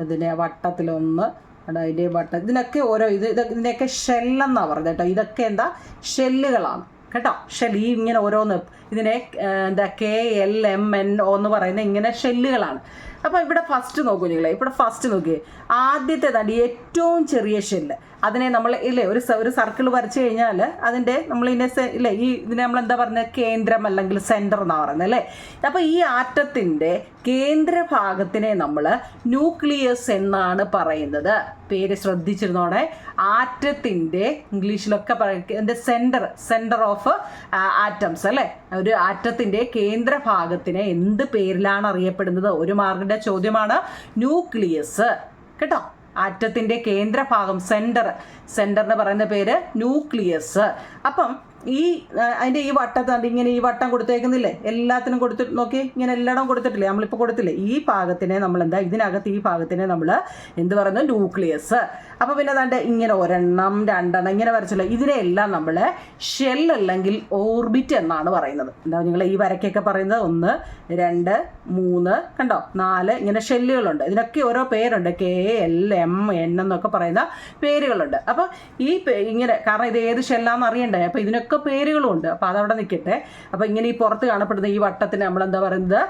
ഇതിനെ വട്ടത്തിലൊന്ന്, അതിൻ്റെ ഇതിനൊക്കെ ഓരോ ഇതിനെയൊക്കെ ഷെല്ലെന്നാണ് പറഞ്ഞത് കേട്ടോ. ഇതൊക്കെ എന്താ ഷെല്ലുകളാണ് കേട്ടോ. ഷെൽ ഇങ്ങനെ ഓരോന്ന് ഇതിനെ എന്താ KLMNO എന്ന് പറയുന്ന ഇങ്ങനെ ഷെല്ലുകളാണ്. അപ്പോൾ ഇവിടെ ഫസ്റ്റ് നോക്കൂ നോക്കിയേ, ആദ്യത്തേതാണ് ഏറ്റവും ചെറിയ ഷെല്ല്. അതിനെ നമ്മൾ ഒരു സർക്കിൾ വരച്ചു കഴിഞ്ഞാൽ അതിൻ്റെ നമ്മൾ ഇതിനെ നമ്മൾ എന്താ പറയുന്നത്, കേന്ദ്രം അല്ലെങ്കിൽ സെൻറ്റർ എന്നാണ് പറയുന്നത് അല്ലേ. അപ്പോൾ ഈ ആറ്റത്തിൻ്റെ കേന്ദ്രഭാഗത്തിനെ നമ്മൾ ന്യൂക്ലിയസ് എന്നാണ് പറയുന്നത്. പേര് ശ്രദ്ധിച്ചിരുന്നോടെ, ആറ്റത്തിൻ്റെ ഇംഗ്ലീഷിലൊക്കെ പറയുന്നത് സെൻറ്റർ ഓഫ് ആറ്റംസ് അല്ലേ. ഒരു ആറ്റത്തിൻ്റെ കേന്ദ്രഭാഗത്തിനെ എന്ത് പേരിലാണ് അറിയപ്പെടുന്നത്? ഒരു മാർക്കിൻ്റെ ചോദ്യമാണ്. ന്യൂക്ലിയസ് കേട്ടോ. ആറ്റത്തിൻ്റെ കേന്ദ്രഭാഗം സെൻറ്ററിന് പറയുന്ന പേര് ന്യൂക്ലിയസ്. അപ്പം അതിൻ്റെ ഈ വട്ടത്താണ്ട് ഇങ്ങനെ ഈ വട്ടം കൊടുത്തേക്കുന്നില്ലേ, എല്ലാത്തിനും കൊടുത്തിട്ട് നോക്കി, ഇങ്ങനെ എല്ലായിടവും കൊടുത്തിട്ടില്ലേ, നമ്മളിപ്പോൾ കൊടുത്തില്ലേ. ഈ ഭാഗത്തിനെ നമ്മൾ എന്താ, ഇതിനകത്ത് ഈ ഭാഗത്തിനെ നമ്മൾ എന്ത് പറയുന്നത്, ന്യൂക്ലിയസ്. അപ്പോൾ പിന്നെ അതാണ്ട് ഇങ്ങനെ 1 2 ഇങ്ങനെ വരച്ചല്ലോ, ഇതിനെല്ലാം നമ്മൾ ഷെൽ അല്ലെങ്കിൽ ഓർബിറ്റ് എന്നാണ് പറയുന്നത്. എന്താ നിങ്ങൾ ഈ വരയ്ക്കൊക്കെ പറയുന്നത് 1 2 3 കണ്ടോ 4 ഇങ്ങനെ ഷെല്ലുകളുണ്ട്. ഇതിനൊക്കെ ഓരോ പേരുണ്ട്, KLMN എന്നൊക്കെ പറയുന്ന പേരുകളുണ്ട്. അപ്പോൾ ഇങ്ങനെ, കാരണം ഇത് ഏത് ഷെല്ലാന്ന് അറിയണ്ടേ, അപ്പോൾ ഇതിനൊക്കെ പേരുകളും ഉണ്ട്. അപ്പോൾ അതവിടെ നിൽക്കട്ടെ. അപ്പോൾ ഇങ്ങനെ ഈ പുറത്ത് കാണപ്പെടുന്ന ഈ വട്ടത്തിന് നമ്മൾ എന്താ പറയുന്നത്,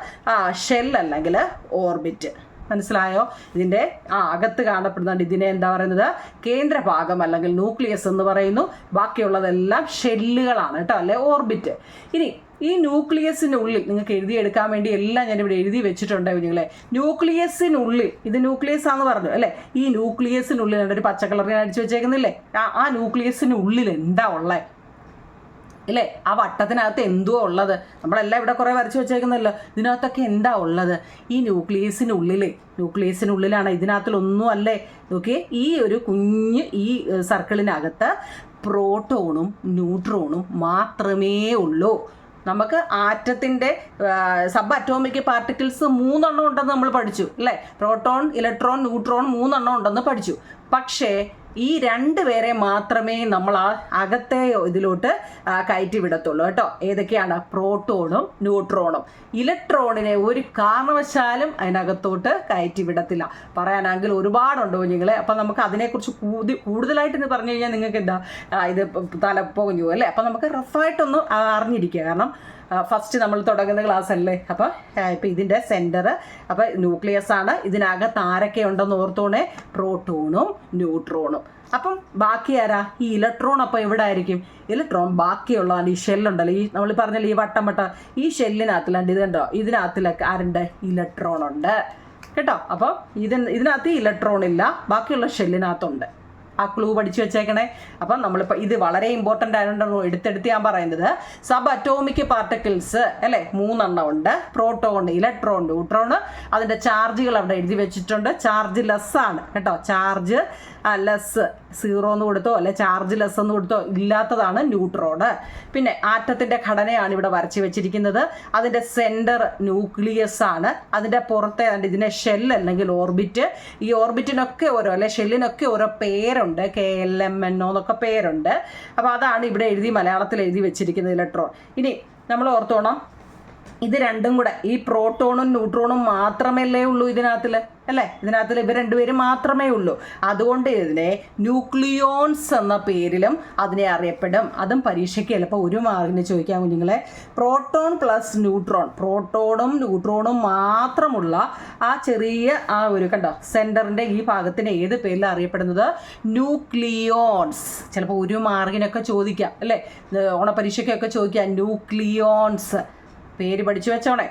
ഷെൽ അല്ലെങ്കിൽ ഓർബിറ്റ്. മനസ്സിലായോ? ഇതിൻ്റെ അകത്ത് കാണപ്പെടുന്നുണ്ട്, ഇതിനെ എന്താ പറയുന്നത്, കേന്ദ്രഭാഗം അല്ലെങ്കിൽ ന്യൂക്ലിയസ് എന്ന് പറയുന്നു. ബാക്കിയുള്ളതെല്ലാം ഷെല്ലുകളാണ് കേട്ടോ, അല്ലെ ഓർബിറ്റ്. ഇനി ഈ ന്യൂക്ലിയസിനുള്ളിൽ നിങ്ങൾക്ക് എഴുതിയെടുക്കാൻ വേണ്ടി എല്ലാം ഞാനിവിടെ എഴുതി വെച്ചിട്ടുണ്ട് കുഞ്ഞുങ്ങളെ. ന്യൂക്ലിയസിനുള്ളിൽ, ഇത് ന്യൂക്ലിയസ് ആണെന്ന് പറഞ്ഞു അല്ലേ. ഈ ന്യൂക്ലിയസിനുള്ളിൽ ഒരു പച്ച കളറിൽ അടിച്ചു വെച്ചേക്കുന്നില്ലേ, ആ ന്യൂക്ലിയസിനുള്ളിൽ എന്താ ഉള്ളത് ഇല്ലേ? ആ വട്ടത്തിനകത്ത് എന്തുവാ ഉള്ളത്? നമ്മളെല്ലാം ഇവിടെ കുറേ വരച്ച് വെച്ചേക്കുന്നല്ലോ. ഇതിനകത്തൊക്കെ എന്താ ഉള്ളത്? ഈ ന്യൂക്ലിയസിനുള്ളിലാണ്. ഇതിനകത്തിലൊന്നും അല്ലേ. നോക്കിയേ, ഈ ഒരു കുഞ്ഞ് ഈ സർക്കിളിനകത്ത് പ്രോട്ടോണും ന്യൂട്രോണും മാത്രമേ ഉള്ളൂ. നമുക്ക് ആറ്റത്തിൻ്റെ സബ് അറ്റോമിക് പാർട്ടിക്കിൾസ് 3 ഉണ്ടെന്ന് നമ്മൾ പഠിച്ചു അല്ലേ. പ്രോട്ടോൺ, ഇലക്ട്രോൺ, ന്യൂട്രോൺ 3 ഉണ്ടെന്ന് പഠിച്ചു. പക്ഷേ ഈ 2 പേരെ മാത്രമേ നമ്മൾ ആ അകത്തെ ഇതിലോട്ട് കയറ്റി വിടത്തുള്ളൂ കേട്ടോ. ഏതൊക്കെയാണ്? പ്രോട്ടോണും ന്യൂട്രോണും. ഇലക്ട്രോണിനെ ഒരു കാരണവശാലും അതിനകത്തോട്ട് കയറ്റി വിടത്തില്ല. പറയാനാണെങ്കിൽ ഒരുപാടുണ്ടോ കുഞ്ഞുങ്ങളെ. അപ്പം നമുക്ക് അതിനെക്കുറിച്ച് കൂടുതലായിട്ട് ഇന്ന് പറഞ്ഞു കഴിഞ്ഞാൽ നിങ്ങൾക്ക് എന്താ ഇത് തലപ്പോകുഞ്ഞു അല്ലേ. അപ്പം നമുക്ക് റഫായിട്ടൊന്ന് അറിഞ്ഞിരിക്കുക. കാരണം ഫസ്റ്റ് നമ്മൾ തുടങ്ങുന്ന ക്ലാസ് അല്ലേ. അപ്പോൾ ഇപ്പം ഇതിൻ്റെ സെൻറ്റർ അപ്പോൾ ന്യൂക്ലിയസ് ആണ്. ഇതിനകത്ത് ആരൊക്കെ ഉണ്ടെന്ന് ഓർത്തോണേ, പ്രോട്ടോണും ന്യൂട്രോണും. അപ്പം ബാക്കി ആരാ? ഈ ഇലക്ട്രോൺ. അപ്പോൾ എവിടെ ആയിരിക്കും ഇലക്ട്രോൺ? ബാക്കിയുള്ളതാണ് ഈ ഷെല്ലുണ്ടല്ലോ, ഈ നമ്മൾ പറഞ്ഞല്ലോ ഈ വട്ടം ഈ ഷെല്ലിനകത്തിലുണ്ട്. ഇതുണ്ടോ, ഇതിനകത്തിലൊക്കെ ആരുണ്ട്? ഇലക്ട്രോൺ ഉണ്ട് കേട്ടോ. അപ്പോൾ ഇതിനകത്ത് ഇലക്ട്രോൺ ഇല്ല, ബാക്കിയുള്ള ഷെല്ലിനകത്തുണ്ട്. ആ ക്ലൂ പഠിച്ചു വെച്ചേക്കണേ. അപ്പം നമ്മളിപ്പോൾ ഇത് വളരെ ഇമ്പോർട്ടൻ്റ് ആയതുകൊണ്ടാണ് എടുത്തെടുത്ത് ഞാൻ പറയുന്നത്. സബ് അറ്റോമിക് പാർട്ടിക്കിൾസ് അല്ലേ 3 ഉണ്ട്. Proton, electron, neutron. അതിൻ്റെ ചാർജുകൾ അവിടെ എഴുതി വെച്ചിട്ടുണ്ട്. ചാർജ് ലെസ് ആണ് കേട്ടോ. ചാർജ് ലെസ് 0 എന്ന് കൊടുത്തോ അല്ലെ ചാർജ് ലെസ് എന്ന് കൊടുത്തോ ഇല്ലാത്തതാണ് ന്യൂട്രോണ്. പിന്നെ ആറ്റത്തിൻ്റെ ഘടനയാണ് ഇവിടെ വരച്ച് വെച്ചിരിക്കുന്നത്. അതിൻ്റെ സെൻറ്റർ ന്യൂക്ലിയസ് ആണ്. അതിൻ്റെ പുറത്തെ ഇതിനെ ഷെൽ അല്ലെങ്കിൽ ഓർബിറ്റ്. ഈ ഓർബിറ്റിനൊക്കെ ഓരോ അല്ലെ ഷെല്ലിനൊക്കെ ഓരോ പേരുണ്ട്, KLMNO എന്നൊക്കെ പേരുണ്ട്. അപ്പോൾ അതാണ് ഇവിടെ മലയാളത്തിൽ എഴുതി വെച്ചിരിക്കുന്നത് ഇലക്ട്രോൺ. ഇനി നമ്മൾ ഓർത്തോണം, ഇത് രണ്ടും കൂടെ, ഈ പ്രോട്ടോണും ന്യൂട്രോണും മാത്രമല്ലേ ഉള്ളൂ ഇതിനകത്തിൽ, അല്ലേ? ഇതിനകത്തിൽ ഇവർ രണ്ടുപേരും മാത്രമേ ഉള്ളൂ. അതുകൊണ്ട് ഇതിനെ ന്യൂക്ലിയോൺസ് എന്ന പേരിലും അതിനെ അറിയപ്പെടും. അതും പരീക്ഷയ്ക്ക് ചിലപ്പോൾ ഒരു മാർക്കിന് ചോദിക്കാം കുഞ്ഞുങ്ങളെ. പ്രോട്ടോൺ പ്ലസ് ന്യൂട്രോൺ, പ്രോട്ടോണും ന്യൂട്രോണും മാത്രമുള്ള ആ ചെറിയ ആ ഒരു കണ്ടോ സെൻറ്ററിൻ്റെ ഈ ഭാഗത്തിന് ഏത് പേരിലാണ് അറിയപ്പെടുന്നത്? ന്യൂക്ലിയോൺസ്. ചിലപ്പോൾ ഒരു മാർക്കിനൊക്കെ ചോദിക്കാം, അല്ലേ? ഓണപരീക്ഷയ്ക്കൊക്കെ ചോദിക്കാം ന്യൂക്ലിയോൺസ്. പേര് പഠിച്ചു വെച്ചോണേ.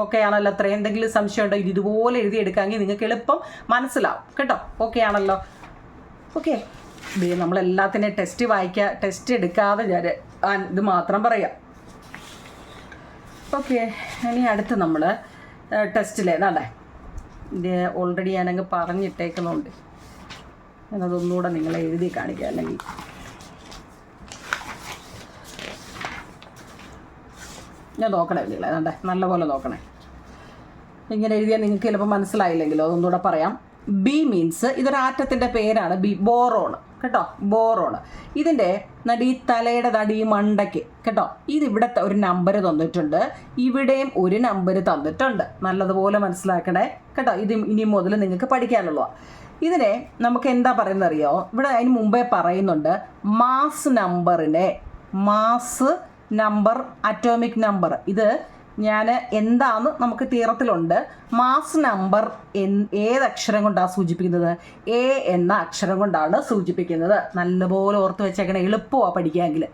ഓക്കെ ആണല്ലോ? അത്ര എന്തെങ്കിലും സംശയം ഉണ്ടോ? ഇതുപോലെ എഴുതിയെടുക്കാമെങ്കിൽ നിങ്ങൾക്ക് എളുപ്പം മനസ്സിലാവും കേട്ടോ. ഓക്കെ ആണല്ലോ? ഓക്കെ. നമ്മളെല്ലാത്തിനെയും ടെസ്റ്റ് വായിക്കുക, ടെസ്റ്റ് എടുക്കാതെ ഞാൻ ഇത് മാത്രം പറയാം. ഓക്കെ. ഇനി അടുത്ത് നമ്മൾ ടെസ്റ്റിലെ നാടേ ഇത് ഓൾറെഡി ഞാനങ്ങ് പറഞ്ഞിട്ടേക്കുന്നുണ്ട്. ഞാനതൊന്നുകൂടെ നിങ്ങളെ എഴുതി കാണിക്കാം. അല്ലെങ്കിൽ ഞാൻ നോക്കണേ നിങ്ങളെ വേണ്ടേ, നല്ലപോലെ നോക്കണേ. ഇങ്ങനെ എഴുതിയാൽ നിങ്ങൾക്ക് ചിലപ്പോൾ മനസ്സിലായില്ലെങ്കിലോ അതൊന്നുകൂടെ പറയാം. ബി മീൻസ് ഇതൊരു ആറ്റത്തിൻ്റെ പേരാണ്. ബി ബോറോൺ കേട്ടോ, ബോറോൺ. ഇതിൻ്റെ ഈ തലയുടെ ഈ മണ്ടയ്ക്ക് കേട്ടോ, ഇതിവിടെ ഒരു നമ്പർ തന്നിട്ടുണ്ട്, ഇവിടെയും ഒരു നമ്പർ തന്നിട്ടുണ്ട്. നല്ലതുപോലെ മനസ്സിലാക്കണേ കേട്ടോ. ഇത് ഇനി മുതൽ നിങ്ങൾക്ക് പഠിക്കാനുള്ളതാണ്. ഇതിനെ നമുക്ക് എന്താ പറയുന്നത് അറിയോ? ഇവിടെ അതിന് മുമ്പേ പറയുന്നുണ്ട് മാസ് നമ്പറിനെ, മാസ് നമ്പർ, അറ്റോമിക് നമ്പർ. ഇത് ഞാൻ എന്താന്ന് നമുക്ക് തീറത്തിലുണ്ട്. മാസ് നമ്പർ ഏതക്ഷരം കൊണ്ടാണ് സൂചിപ്പിക്കുന്നത്? എ എന്ന അക്ഷരം കൊണ്ടാണ് സൂചിപ്പിക്കുന്നത്. നല്ലപോലെ ഓർത്ത് വെച്ചേക്കണേ, എളുപ്പമാണ് പഠിക്കാമെങ്കിൽ.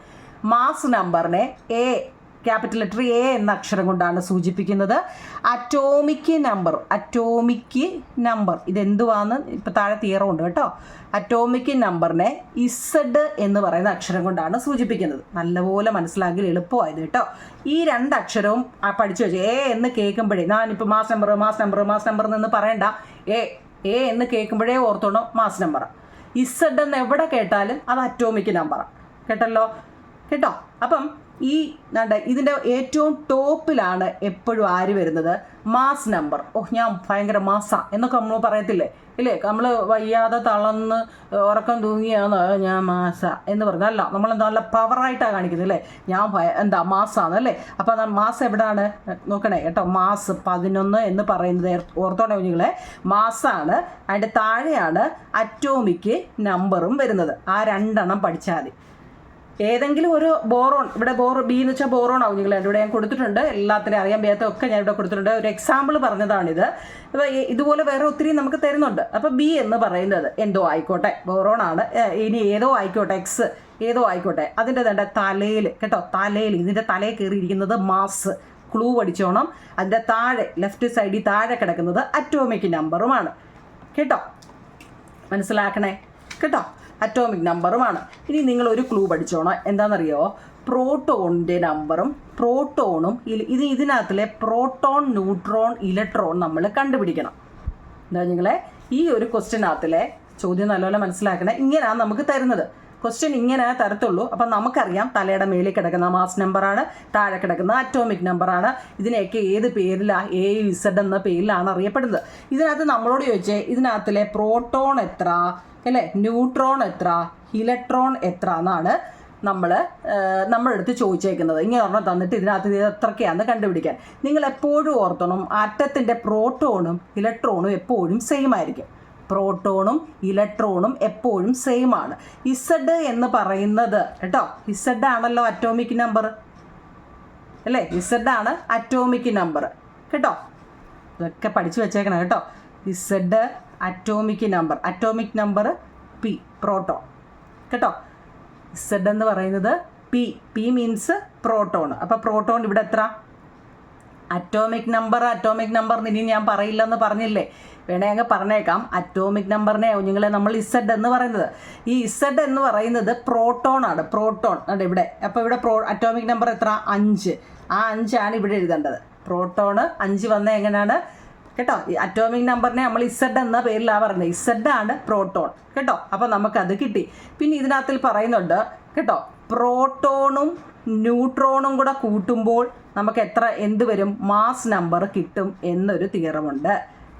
മാസ് നമ്പറിനെ എ, ക്യാപിറ്റൽ ലെറ്റർ എ എന്ന അക്ഷരം കൊണ്ടാണ് സൂചിപ്പിക്കുന്നത്. അറ്റോമിക് നമ്പർ, അറ്റോമിക് നമ്പർ ഇതെന്തുവാന്ന് ഇപ്പം താഴെ തീറമുണ്ട് കേട്ടോ. അറ്റോമിക് നമ്പറിനെ ഇസഡ് എന്ന് പറയുന്ന അക്ഷരം കൊണ്ടാണ് സൂചിപ്പിക്കുന്നത്. നല്ലപോലെ മനസ്സിലാക്കി എളുപ്പമായത് കേട്ടോ. ഈ രണ്ടക്ഷരവും പഠിച്ചു വെച്ചു. എ എന്ന് കേൾക്കുമ്പോഴേ, ഞാനിപ്പോൾ mass number mass number mass number എന്ന് പറയണ്ട, എ എന്ന് കേൾക്കുമ്പോഴേ ഓർത്തോണോ മാസ് നമ്പർ. ഇസഡ് എന്ന് എവിടെ കേട്ടാലും അത് അറ്റോമിക് നമ്പറാണ്. കേട്ടല്ലോ കേട്ടോ. അപ്പം ഈ ഇതിൻ്റെ ഏറ്റവും ടോപ്പിലാണ് എപ്പോഴും ആര് വരുന്നത്? Mass number. ഞാൻ ഭയങ്കര മാസാ എന്നൊക്കെ നമ്മൾ പറയത്തില്ലേ, ഇല്ലേ? നമ്മൾ വയ്യാതെ തളർന്ന് ഉറക്കം തൂങ്ങിയാണ് ഞാൻ മാസ എന്ന് പറഞ്ഞാൽ അല്ല, നമ്മൾ നല്ല പവറായിട്ടാണ് കാണിക്കുന്നത് അല്ലേ? ഞാൻ എന്താ മാസാന്നല്ലേ? അപ്പോൾ മാസം എവിടെയാണ് നോക്കണേ കേട്ടോ. മാസ് 11 എന്ന് പറയുന്നത് ഓർത്തോണേ കുഞ്ഞുങ്ങളെ, മാസാണ്. അതിൻ്റെ താഴെയാണ് അറ്റോമിക് നമ്പറും വരുന്നത്. ആ രണ്ടെണ്ണം പഠിച്ചാൽ മതി. ഏതെങ്കിലും ഒരു ബോറോൺ, ഇവിടെ ബി എന്ന് വെച്ചാൽ ബോറോൺ ആവും നിങ്ങൾ. എൻ്റെ ഇവിടെ ഞാൻ കൊടുത്തിട്ടുണ്ട്, എല്ലാത്തിനും അറിയാൻ വയ്യാത്തൊക്കെ ഞാൻ ഇവിടെ കൊടുത്തിട്ടുണ്ട്. ഒരു എക്സാമ്പിൾ പറഞ്ഞതാണിത്. ഇതുപോലെ വേറെ ഒത്തിരി നമുക്ക് തരുന്നുണ്ട്. അപ്പോൾ ബി എന്ന് പറയുന്നത് എന്തോ ആയിക്കോട്ടെ, ബോറോൺ ആണ്. ഇനി ഏതോ ആയിക്കോട്ടെ, എക്സ് ഏതോ ആയിക്കോട്ടെ, അതിൻ്റെ തന്നെ തലയിൽ കേട്ടോ, തലയിൽ ഇതിൻ്റെ തലയിൽ കയറിയിരിക്കുന്നത് മാസ്. ക്ലൂ പഠിച്ചോണം. അതിൻ്റെ താഴെ ലെഫ്റ്റ് സൈഡിൽ താഴെ കിടക്കുന്നത് അറ്റോമിക് നമ്പറുമാണ് കേട്ടോ. മനസ്സിലാക്കണേ കേട്ടോ. അറ്റോമിക് നമ്പറുമാണ്. ഇനി നിങ്ങളൊരു ക്ലൂ പഠിച്ചോണം. എന്താണെന്നറിയോ? പ്രോട്ടോണിൻ്റെ നമ്പറും പ്രോട്ടോണും ഇതിനകത്തിലെ പ്രോട്ടോൺ, ന്യൂട്രോൺ, ഇലക്ട്രോൺ നമ്മൾ കണ്ടുപിടിക്കണം. എന്താ നിങ്ങളെ ഈ ഒരു ക്വസ്റ്റ്യനകത്തിലെ ചോദ്യം നല്ലപോലെ മനസ്സിലാക്കണേ. ഇങ്ങനെയാണ് നമുക്ക് തരുന്നത്. ക്വസ്റ്റ്യൻ ഇങ്ങനെ തരത്തുള്ളൂ. അപ്പം നമുക്കറിയാം തലയുടെ മേളിൽ കിടക്കുന്ന മാസ് നമ്പറാണ്, താഴെ കിടക്കുന്ന അറ്റോമിക് നമ്പറാണ്. ഇതിനെയൊക്കെ ഏത് പേരിലാണ്? എ ഇസഡ് എന്ന പേരിലാണ് അറിയപ്പെടുന്നത്. ഇതിനകത്ത് നമ്മളോട് ചോദിച്ചേ ഇതിനകത്തിലെ പ്രോട്ടോൺ എത്ര, അല്ലേ? ന്യൂട്രോൺ എത്ര, ഇലക്ട്രോൺ എത്ര എന്നാണ് നമ്മളെടുത്ത് ചോദിച്ചേക്കുന്നത്. ഇങ്ങനെ ഒരെണ്ണം തന്നിട്ട് ഇതിനകത്ത് ഇത് എത്രയൊക്കെയാണെന്ന് കണ്ടുപിടിക്കാൻ. നിങ്ങൾ എപ്പോഴും ഓർത്തണം, ആറ്റത്തിൻ്റെ പ്രോട്ടോണും ഇലക്ട്രോണും എപ്പോഴും സെയിം ആയിരിക്കും. പ്രോട്ടോണും ഇലക്ട്രോണും എപ്പോഴും സെയിം ആണ്. ഇസഡ് എന്ന് പറയുന്നത് കേട്ടോ, ഇസഡ് ആണല്ലോ അറ്റോമിക് നമ്പർ അല്ലേ? ഇസഡ് ആണ് അറ്റോമിക് നമ്പർ കേട്ടോ. ഇതൊക്കെ പഠിച്ചു വെച്ചേക്കണം കേട്ടോ. Z atomic number P, proton കേട്ടോ. ഇസഡ് എന്ന് പറയുന്നത് പി മീൻസ് പ്രോട്ടോൺ. അപ്പോൾ പ്രോട്ടോൺ ഇവിടെ എത്ര? അറ്റോമിക് നമ്പർ ഇനി ഞാൻ പറയില്ലെന്ന് പറഞ്ഞില്ലേ? വേണേ അങ്ങ് പറഞ്ഞേക്കാം. അറ്റോമിക് നമ്പറിനെ കുഞ്ഞുങ്ങളെ നമ്മൾ ഇസഡ് എന്ന് പറയുന്നത്. ഈ ഇസഡ് എന്ന് പറയുന്നത് പ്രോട്ടോൺ ആണ്. പ്രോട്ടോൺ ഉണ്ട് ഇവിടെ. അപ്പോൾ ഇവിടെ അറ്റോമിക് നമ്പർ എത്ര? 5. ആ 5 ആണ് ഇവിടെ എഴുതേണ്ടത്. പ്രോട്ടോൺ 5 വന്നത് എങ്ങനെയാണ് കേട്ടോ? ഈ അറ്റോമിക് നമ്പറിനെ നമ്മൾ ഇസഡ് എന്ന പേരിലാണ് പറയുന്നത്. ഇസഡ് ആണ് പ്രോട്ടോൺ കേട്ടോ. അപ്പോൾ നമുക്കത് കിട്ടി. പിന്നെ ഇതിനകത്തിൽ പറയുന്നുണ്ട് കേട്ടോ, പ്രോട്ടോണും ന്യൂട്രോണും കൂടെ കൂട്ടുമ്പോൾ നമുക്ക് എന്ത് വരും? മാസ് നമ്പർ കിട്ടും എന്നൊരു തിയറമുണ്ട്.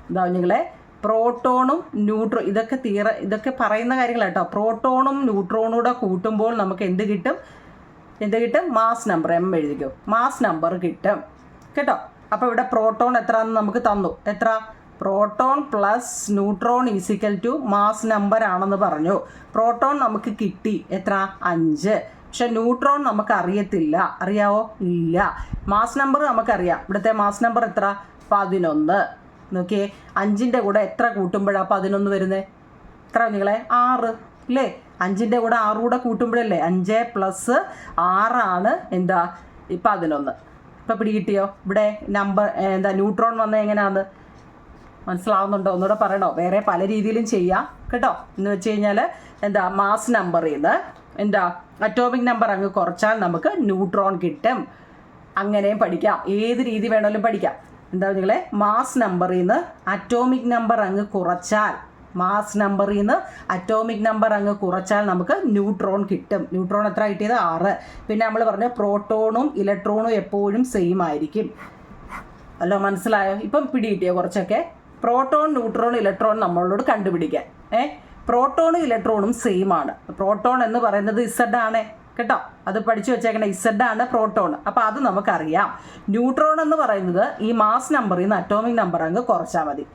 എന്താ കുഞ്ഞുങ്ങളെ? പ്രോട്ടോണും ഇതൊക്കെ പറയുന്ന കാര്യങ്ങളാണ് കേട്ടോ. പ്രോട്ടോണും ന്യൂട്രോണും കൂടെ കൂട്ടുമ്പോൾ നമുക്ക് എന്ത് കിട്ടും? Mass number. എഴുതിക്കോ, മാസ് നമ്പർ കിട്ടും കേട്ടോ. അപ്പോൾ ഇവിടെ പ്രോട്ടോൺ എത്ര എന്ന് നമുക്ക് തന്നു. എത്ര? Proton plus neutron is equal to mass number ആണെന്ന് പറഞ്ഞു. പ്രോട്ടോൺ നമുക്ക് കിട്ടി എത്ര? 5. പക്ഷെ ന്യൂട്രോൺ നമുക്ക് അറിയത്തില്ല. അറിയാവോ? ഇല്ല. മാസ് നമ്പർ നമുക്കറിയാം. ഇവിടുത്തെ മാസ് നമ്പർ എത്ര? 11. നോക്കിയേ, 5ൻ്റെ കൂടെ എത്ര കൂട്ടുമ്പോഴാണ് 11 വരുന്നത്? എത്ര നിങ്ങളെ? 6 അല്ലേ? 5ൻ്റെ കൂടെ 6 കൂടെ കൂട്ടുമ്പോഴല്ലേ 5 + 6 ആണ് എന്താ 11. ഇപ്പം പിടികിട്ടിയോ? ഇവിടെ നമ്പർ എന്താ ന്യൂട്രോൺ വന്നത് എങ്ങനെയാണെന്ന് മനസ്സിലാവുന്നുണ്ടോ? ഒന്നുകൂടെ പറയണോ? വേറെ പല രീതിയിലും ചെയ്യാം കേട്ടോ. എന്ന് വെച്ച് കഴിഞ്ഞാൽ എന്താ മാസ് നമ്പറിൽ നിന്ന് എന്താ അറ്റോമിക് നമ്പർ അങ്ങ് കുറച്ചാൽ നമുക്ക് ന്യൂട്രോൺ കിട്ടും. അങ്ങനെയും പഠിക്കാം. ഏത് രീതി വേണമെങ്കിലും പഠിക്കാം. എന്താ നിങ്ങളെ? മാസ് നമ്പറിൽ നിന്ന് അറ്റോമിക് നമ്പർ അങ്ങ് കുറച്ചാൽ, മാസ് നമ്പറിൽ നിന്ന് അറ്റോമിക് നമ്പർ അങ്ങ് കുറച്ചാൽ നമുക്ക് ന്യൂട്രോൺ കിട്ടും. ന്യൂട്രോൺ എത്ര കിട്ടിയത്? 6. പിന്നെ നമ്മൾ പറഞ്ഞു പ്രോട്ടോണും ഇലക്ട്രോണും എപ്പോഴും സെയിം ആയിരിക്കും. അല്ലോ, മനസ്സിലായോ? ഇപ്പം പിടികിട്ടിയോ കുറച്ചൊക്കെ? പ്രോട്ടോൺ, ന്യൂട്രോൺ, ഇലക്ട്രോൺ നമ്മളോട് കണ്ടുപിടിക്കാൻ. പ്രോട്ടോണും ഇലക്ട്രോണും സെയിം ആണ്. പ്രോട്ടോൺ എന്ന് പറയുന്നത് ഇസഡ് ആണ് കേട്ടോ. അത് പഠിച്ചു വെച്ചേക്കണേ. ഇസഡ് ആണ് പ്രോട്ടോൺ. അപ്പോൾ അത് നമുക്കറിയാം. ന്യൂട്രോൺ എന്ന് പറയുന്നത് ഈ മാസ് നമ്പറിൽ നിന്ന് അറ്റോമിക് നമ്പർ അങ്ങ് കുറച്ചാൽ മതി.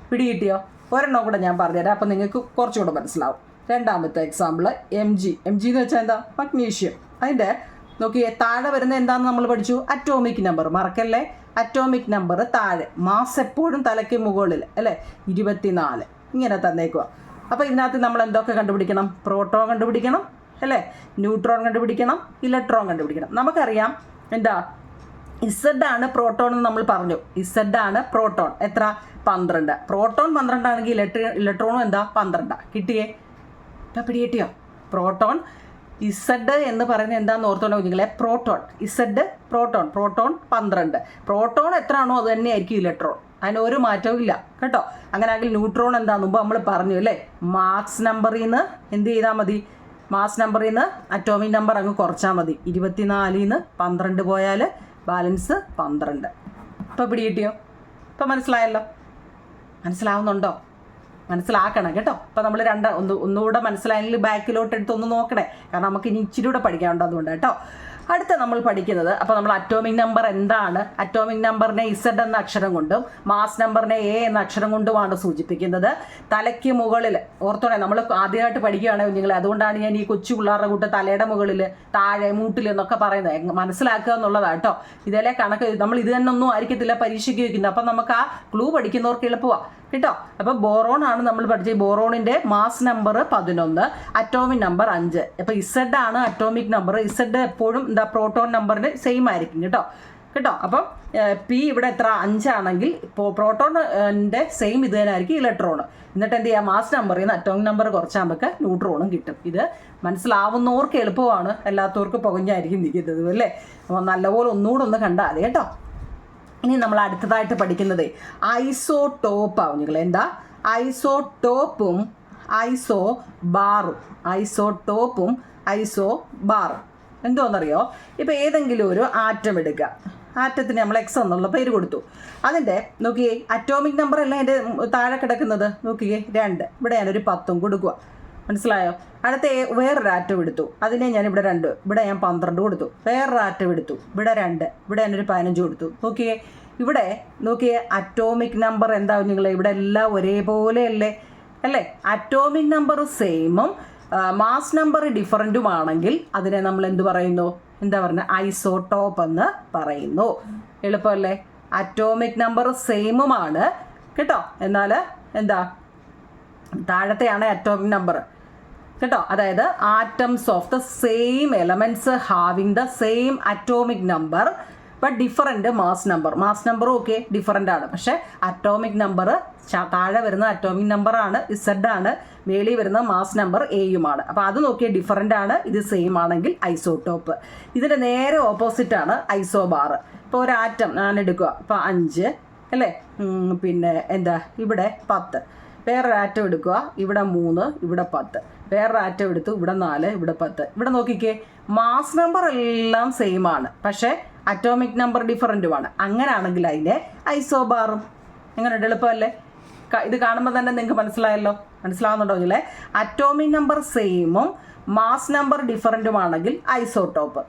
പിടികിട്ടിയോ? ഒരെണ്ണം കൂടെ ഞാൻ പറഞ്ഞുതരാം. അപ്പോൾ നിങ്ങൾക്ക് കുറച്ചുകൂടെ മനസ്സിലാവും. രണ്ടാമത്തെ എക്സാമ്പിൾ Mg. Mg എന്ന് വെച്ചാൽ എന്താ? മഗ്നീഷ്യം. അതിൻ്റെ നോക്കിയേ, താഴെ വരുന്ന എന്താണെന്ന് നമ്മൾ പഠിച്ചു? Atomic number. മറക്കല്ലേ? അറ്റോമിക് നമ്പർ താഴെ, മാസ് എപ്പോഴും തലയ്ക്ക് മുകളിൽ അല്ലേ? 24 ഇങ്ങനെ തന്നേക്കുക. അപ്പോൾ ഇതിനകത്ത് നമ്മൾ എന്തൊക്കെ കണ്ടുപിടിക്കണം? പ്രോട്ടോൺ കണ്ടുപിടിക്കണം അല്ലേ? ന്യൂട്രോൺ കണ്ടുപിടിക്കണം, ഇലക്ട്രോൺ കണ്ടുപിടിക്കണം. നമുക്കറിയാം എന്താ? ഇസഡ് ആണ് പ്രോട്ടോൺ എന്ന് നമ്മൾ പറഞ്ഞു. ഇസഡ് ആണ് പ്രോട്ടോൺ. എത്ര? 12. പ്രോട്ടോൺ 12 ആണെങ്കിൽ ഇലക്ട്രോണും എന്താ? 12. കിട്ടിയേ? ഇപ്പം പിടികിട്ടിയോ? പ്രോട്ടോൺ ഇസഡ് എന്ന് പറയുന്നത് എന്താണെന്ന് ഓർത്തോണ്ടോ നിങ്ങളെ? Proton. Z proton. Proton 12. Proton എത്രയാണോ അത് തന്നെയായിരിക്കും ഇലക്ട്രോൺ. അതിന് ഒരു മാറ്റവും ഇല്ല കേട്ടോ. അങ്ങനെയാണെങ്കിൽ ന്യൂട്രോൺ എന്താണെന്ന് മുമ്പ് നമ്മൾ പറഞ്ഞു അല്ലേ? മാസ് നമ്പറിൽ നിന്ന് എന്ത് ചെയ്താൽ മതി? മാസ് നമ്പറിൽ നിന്ന് അറ്റോമിക് നമ്പർ അങ്ങ് കുറച്ചാൽ മതി. 24ൽ നിന്ന് 12 പോയാൽ ബാലൻസ് 12. ഇപ്പോൾ പിടികിട്ടിയോ? ഇപ്പോൾ മനസ്സിലായല്ലോ? മനസ്സിലാവുന്നുണ്ടോ? മനസ്സിലാക്കണം കേട്ടോ. അപ്പോൾ നമ്മൾ ഒന്നുകൂടെ മനസ്സിലായെങ്കിൽ ബാക്കിലോട്ട് എടുത്ത് ഒന്ന് നോക്കണേ. കാരണം നമുക്ക് ഇനി ഇച്ചിരി കൂടെ പഠിക്കാനുണ്ട്. അതുകൊണ്ട് കേട്ടോ. അടുത്ത നമ്മൾ പഠിക്കുന്നത്, അപ്പോൾ നമ്മൾ അറ്റോമിക് നമ്പർ എന്താണ്? അറ്റോമിക് നമ്പറിനെ ഇസഡ് എന്ന അക്ഷരം കൊണ്ടും മാസ് നമ്പറിനെ എ എന്ന അക്ഷരം കൊണ്ടുമാണ് സൂചിപ്പിക്കുന്നത്. തലയ്ക്ക് മുകളിൽ ഓർത്തോണേ, നമ്മൾ ആദ്യമായിട്ട് പഠിക്കുകയാണെങ്കിൽ നിങ്ങൾ, അതുകൊണ്ടാണ് ഞാൻ ഈ കൊച്ചു പിള്ളേരുടെ കൂട്ട് തലയുടെ മുകളിൽ, താഴെ, മൂട്ടിൽ എന്നൊക്കെ പറയുന്നത്. മനസ്സിലാക്കുക എന്നുള്ളതാണ് കേട്ടോ. ഇതിലെ കണക്ക് നമ്മൾ ഇത് തന്നെ ഒന്നും ആയിരിക്കത്തില്ല പരീക്ഷയ്ക്ക് വയ്ക്കുന്നത്. അപ്പം നമുക്ക് ആ ക്ലൂ പഠിക്കുന്നവർക്ക് എളുപ്പമാണ് കേട്ടോ. അപ്പോൾ ബോറോൺ ആണ് നമ്മൾ പഠിച്ചത്. ബോറോണിൻ്റെ മാസ് നമ്പർ 11, അറ്റോമിക് നമ്പർ 5. അപ്പോൾ ഇസഡ് ആണ് അറ്റോമിക് നമ്പർ. ഇസഡ് എപ്പോഴും എന്താ പ്രോട്ടോൺ നമ്പറിന് സെയിം ആയിരിക്കും കേട്ടോ. അപ്പം പി ഇവിടെ എത്ര? 5 ആണെങ്കിൽ പ്രോട്ടോണിൻ്റെ സെയിം ഇത് തന്നെ ആയിരിക്കും ഇലക്ട്രോൺ. എന്നിട്ട് എന്ത് ചെയ്യുക? മാസ് നമ്പറിൽ നിന്ന് അറ്റോമിക് നമ്പർ കുറച്ചാൽ നമുക്ക് ന്യൂട്രോണും കിട്ടും. ഇത് മനസ്സിലാവുന്നവർക്ക് എളുപ്പമാണ്, അല്ലാത്തവർക്ക് പുകഞ്ഞായിരിക്കും നിൽക്കുന്നത് അല്ലേ? അപ്പോൾ നല്ലപോലെ ഒന്നുകൂടെ ഒന്ന് കണ്ടാൽ മതി കേട്ടോ. ഇനി നമ്മൾ അടുത്തതായിട്ട് പഠിക്കുന്നത് ഐസോടോപ്പ് ആവും. നിങ്ങൾ എന്താ? ഐസോടോപ്പും ഐസോ ബാറും. ഐസോടോപ്പും ഐസോ ബാറും എന്തോന്നറിയോ? ഇപ്പോൾ ഏതെങ്കിലും ഒരു ആറ്റം എടുക്കുക. ആറ്റത്തിന് നമ്മൾ എക്സ് എന്നുള്ള പേര് കൊടുത്തു. അതിൻ്റെ നോക്കിയേ, അറ്റോമിക് നമ്പർ അല്ല അതിൻ്റെ താഴെ കിടക്കുന്നത്. നോക്കിയേ 2. ഇവിടെ ഞാനൊരു 10 കൊടുക്കുക. മനസ്സിലായോ? അടുത്ത വേറൊരു ആറ്റം എടുത്തു. അതിനെ ഞാൻ ഇവിടെ 2, ഇവിടെ ഞാൻ 12 കൊടുത്തു. വേറൊരു ആറ്റം എടുത്തു. ഇവിടെ 2, ഇവിടെ ഞാനൊരു 15 കൊടുത്തു. നോക്കിയേ, ഇവിടെ നോക്കിയേ, അറ്റോമിക് നമ്പർ എന്താവും നിങ്ങൾ? ഇവിടെ എല്ലാം ഒരേപോലെ അല്ലേ? അറ്റോമിക് നമ്പർ സെയിമും മാസ് നമ്പർ ഡിഫറൻറ്റുമാണെങ്കിൽ അതിനെ നമ്മൾ എന്ത് പറയുന്നു? എന്താ പറയുന്നത്? ഐസോടോപ്പ് എന്ന് പറയുന്നു. എളുപ്പമല്ലേ? അറ്റോമിക് നമ്പർ സെയിമുമാണ് കേട്ടോ. എന്നാൽ എന്താ? താഴത്തെയാണ് അറ്റോമിക് നമ്പർ കേട്ടോ. അതായത് atoms of the same elements having the same atomic number but different mass number. Mass നമ്പറും ഒക്കെ ഡിഫറൻ്റ് ആണ്. പക്ഷേ അറ്റോമിക് നമ്പർ താഴെ വരുന്ന അറ്റോമിക് നമ്പറാണ് ഇസഡ് ആണ്, മേളിൽ വരുന്ന മാസ് നമ്പർ എയുമാണ്. അപ്പോൾ അത് നോക്കിയാൽ ഡിഫറൻ്റ് ആണ്. ഇത് സെയിം ആണെങ്കിൽ ഐസോടോപ്പ്. ഇതിൻ്റെ നേരെ ഓപ്പോസിറ്റാണ് ഐസോബാർ. ഇപ്പോൾ ഒരു ആറ്റം ഞാൻ എടുക്കുക. ഇപ്പോൾ 5 അല്ലേ? പിന്നെ എന്താ? ഇവിടെ 10. വേറൊരു ആറ്റം എടുക്കുക. ഇവിടെ 3, ഇവിടെ 10. വേറൊരു ആറ്റം എടുത്തു. ഇവിടെ 4, ഇവിടെ 10. ഇവിടെ നോക്കിക്കേ, മാസ് നമ്പർ എല്ലാം സെയിം ആണ്, പക്ഷേ അറ്റോമിക് നമ്പർ ഡിഫറൻറ്റുമാണ്. അങ്ങനെയാണെങ്കിൽ അതിൻ്റെ ഐസോബാറും. എങ്ങനെയുണ്ട്? എളുപ്പമല്ലേ? ഇത് കാണുമ്പോൾ തന്നെ നിങ്ങൾക്ക് മനസ്സിലായല്ലോ. മനസ്സിലാവുന്നുണ്ടോ? ഇല്ലേ? അറ്റോമിക് നമ്പർ സെയിമും മാസ് നമ്പർ ഡിഫറൻറ്റുമാണെങ്കിൽ isotope.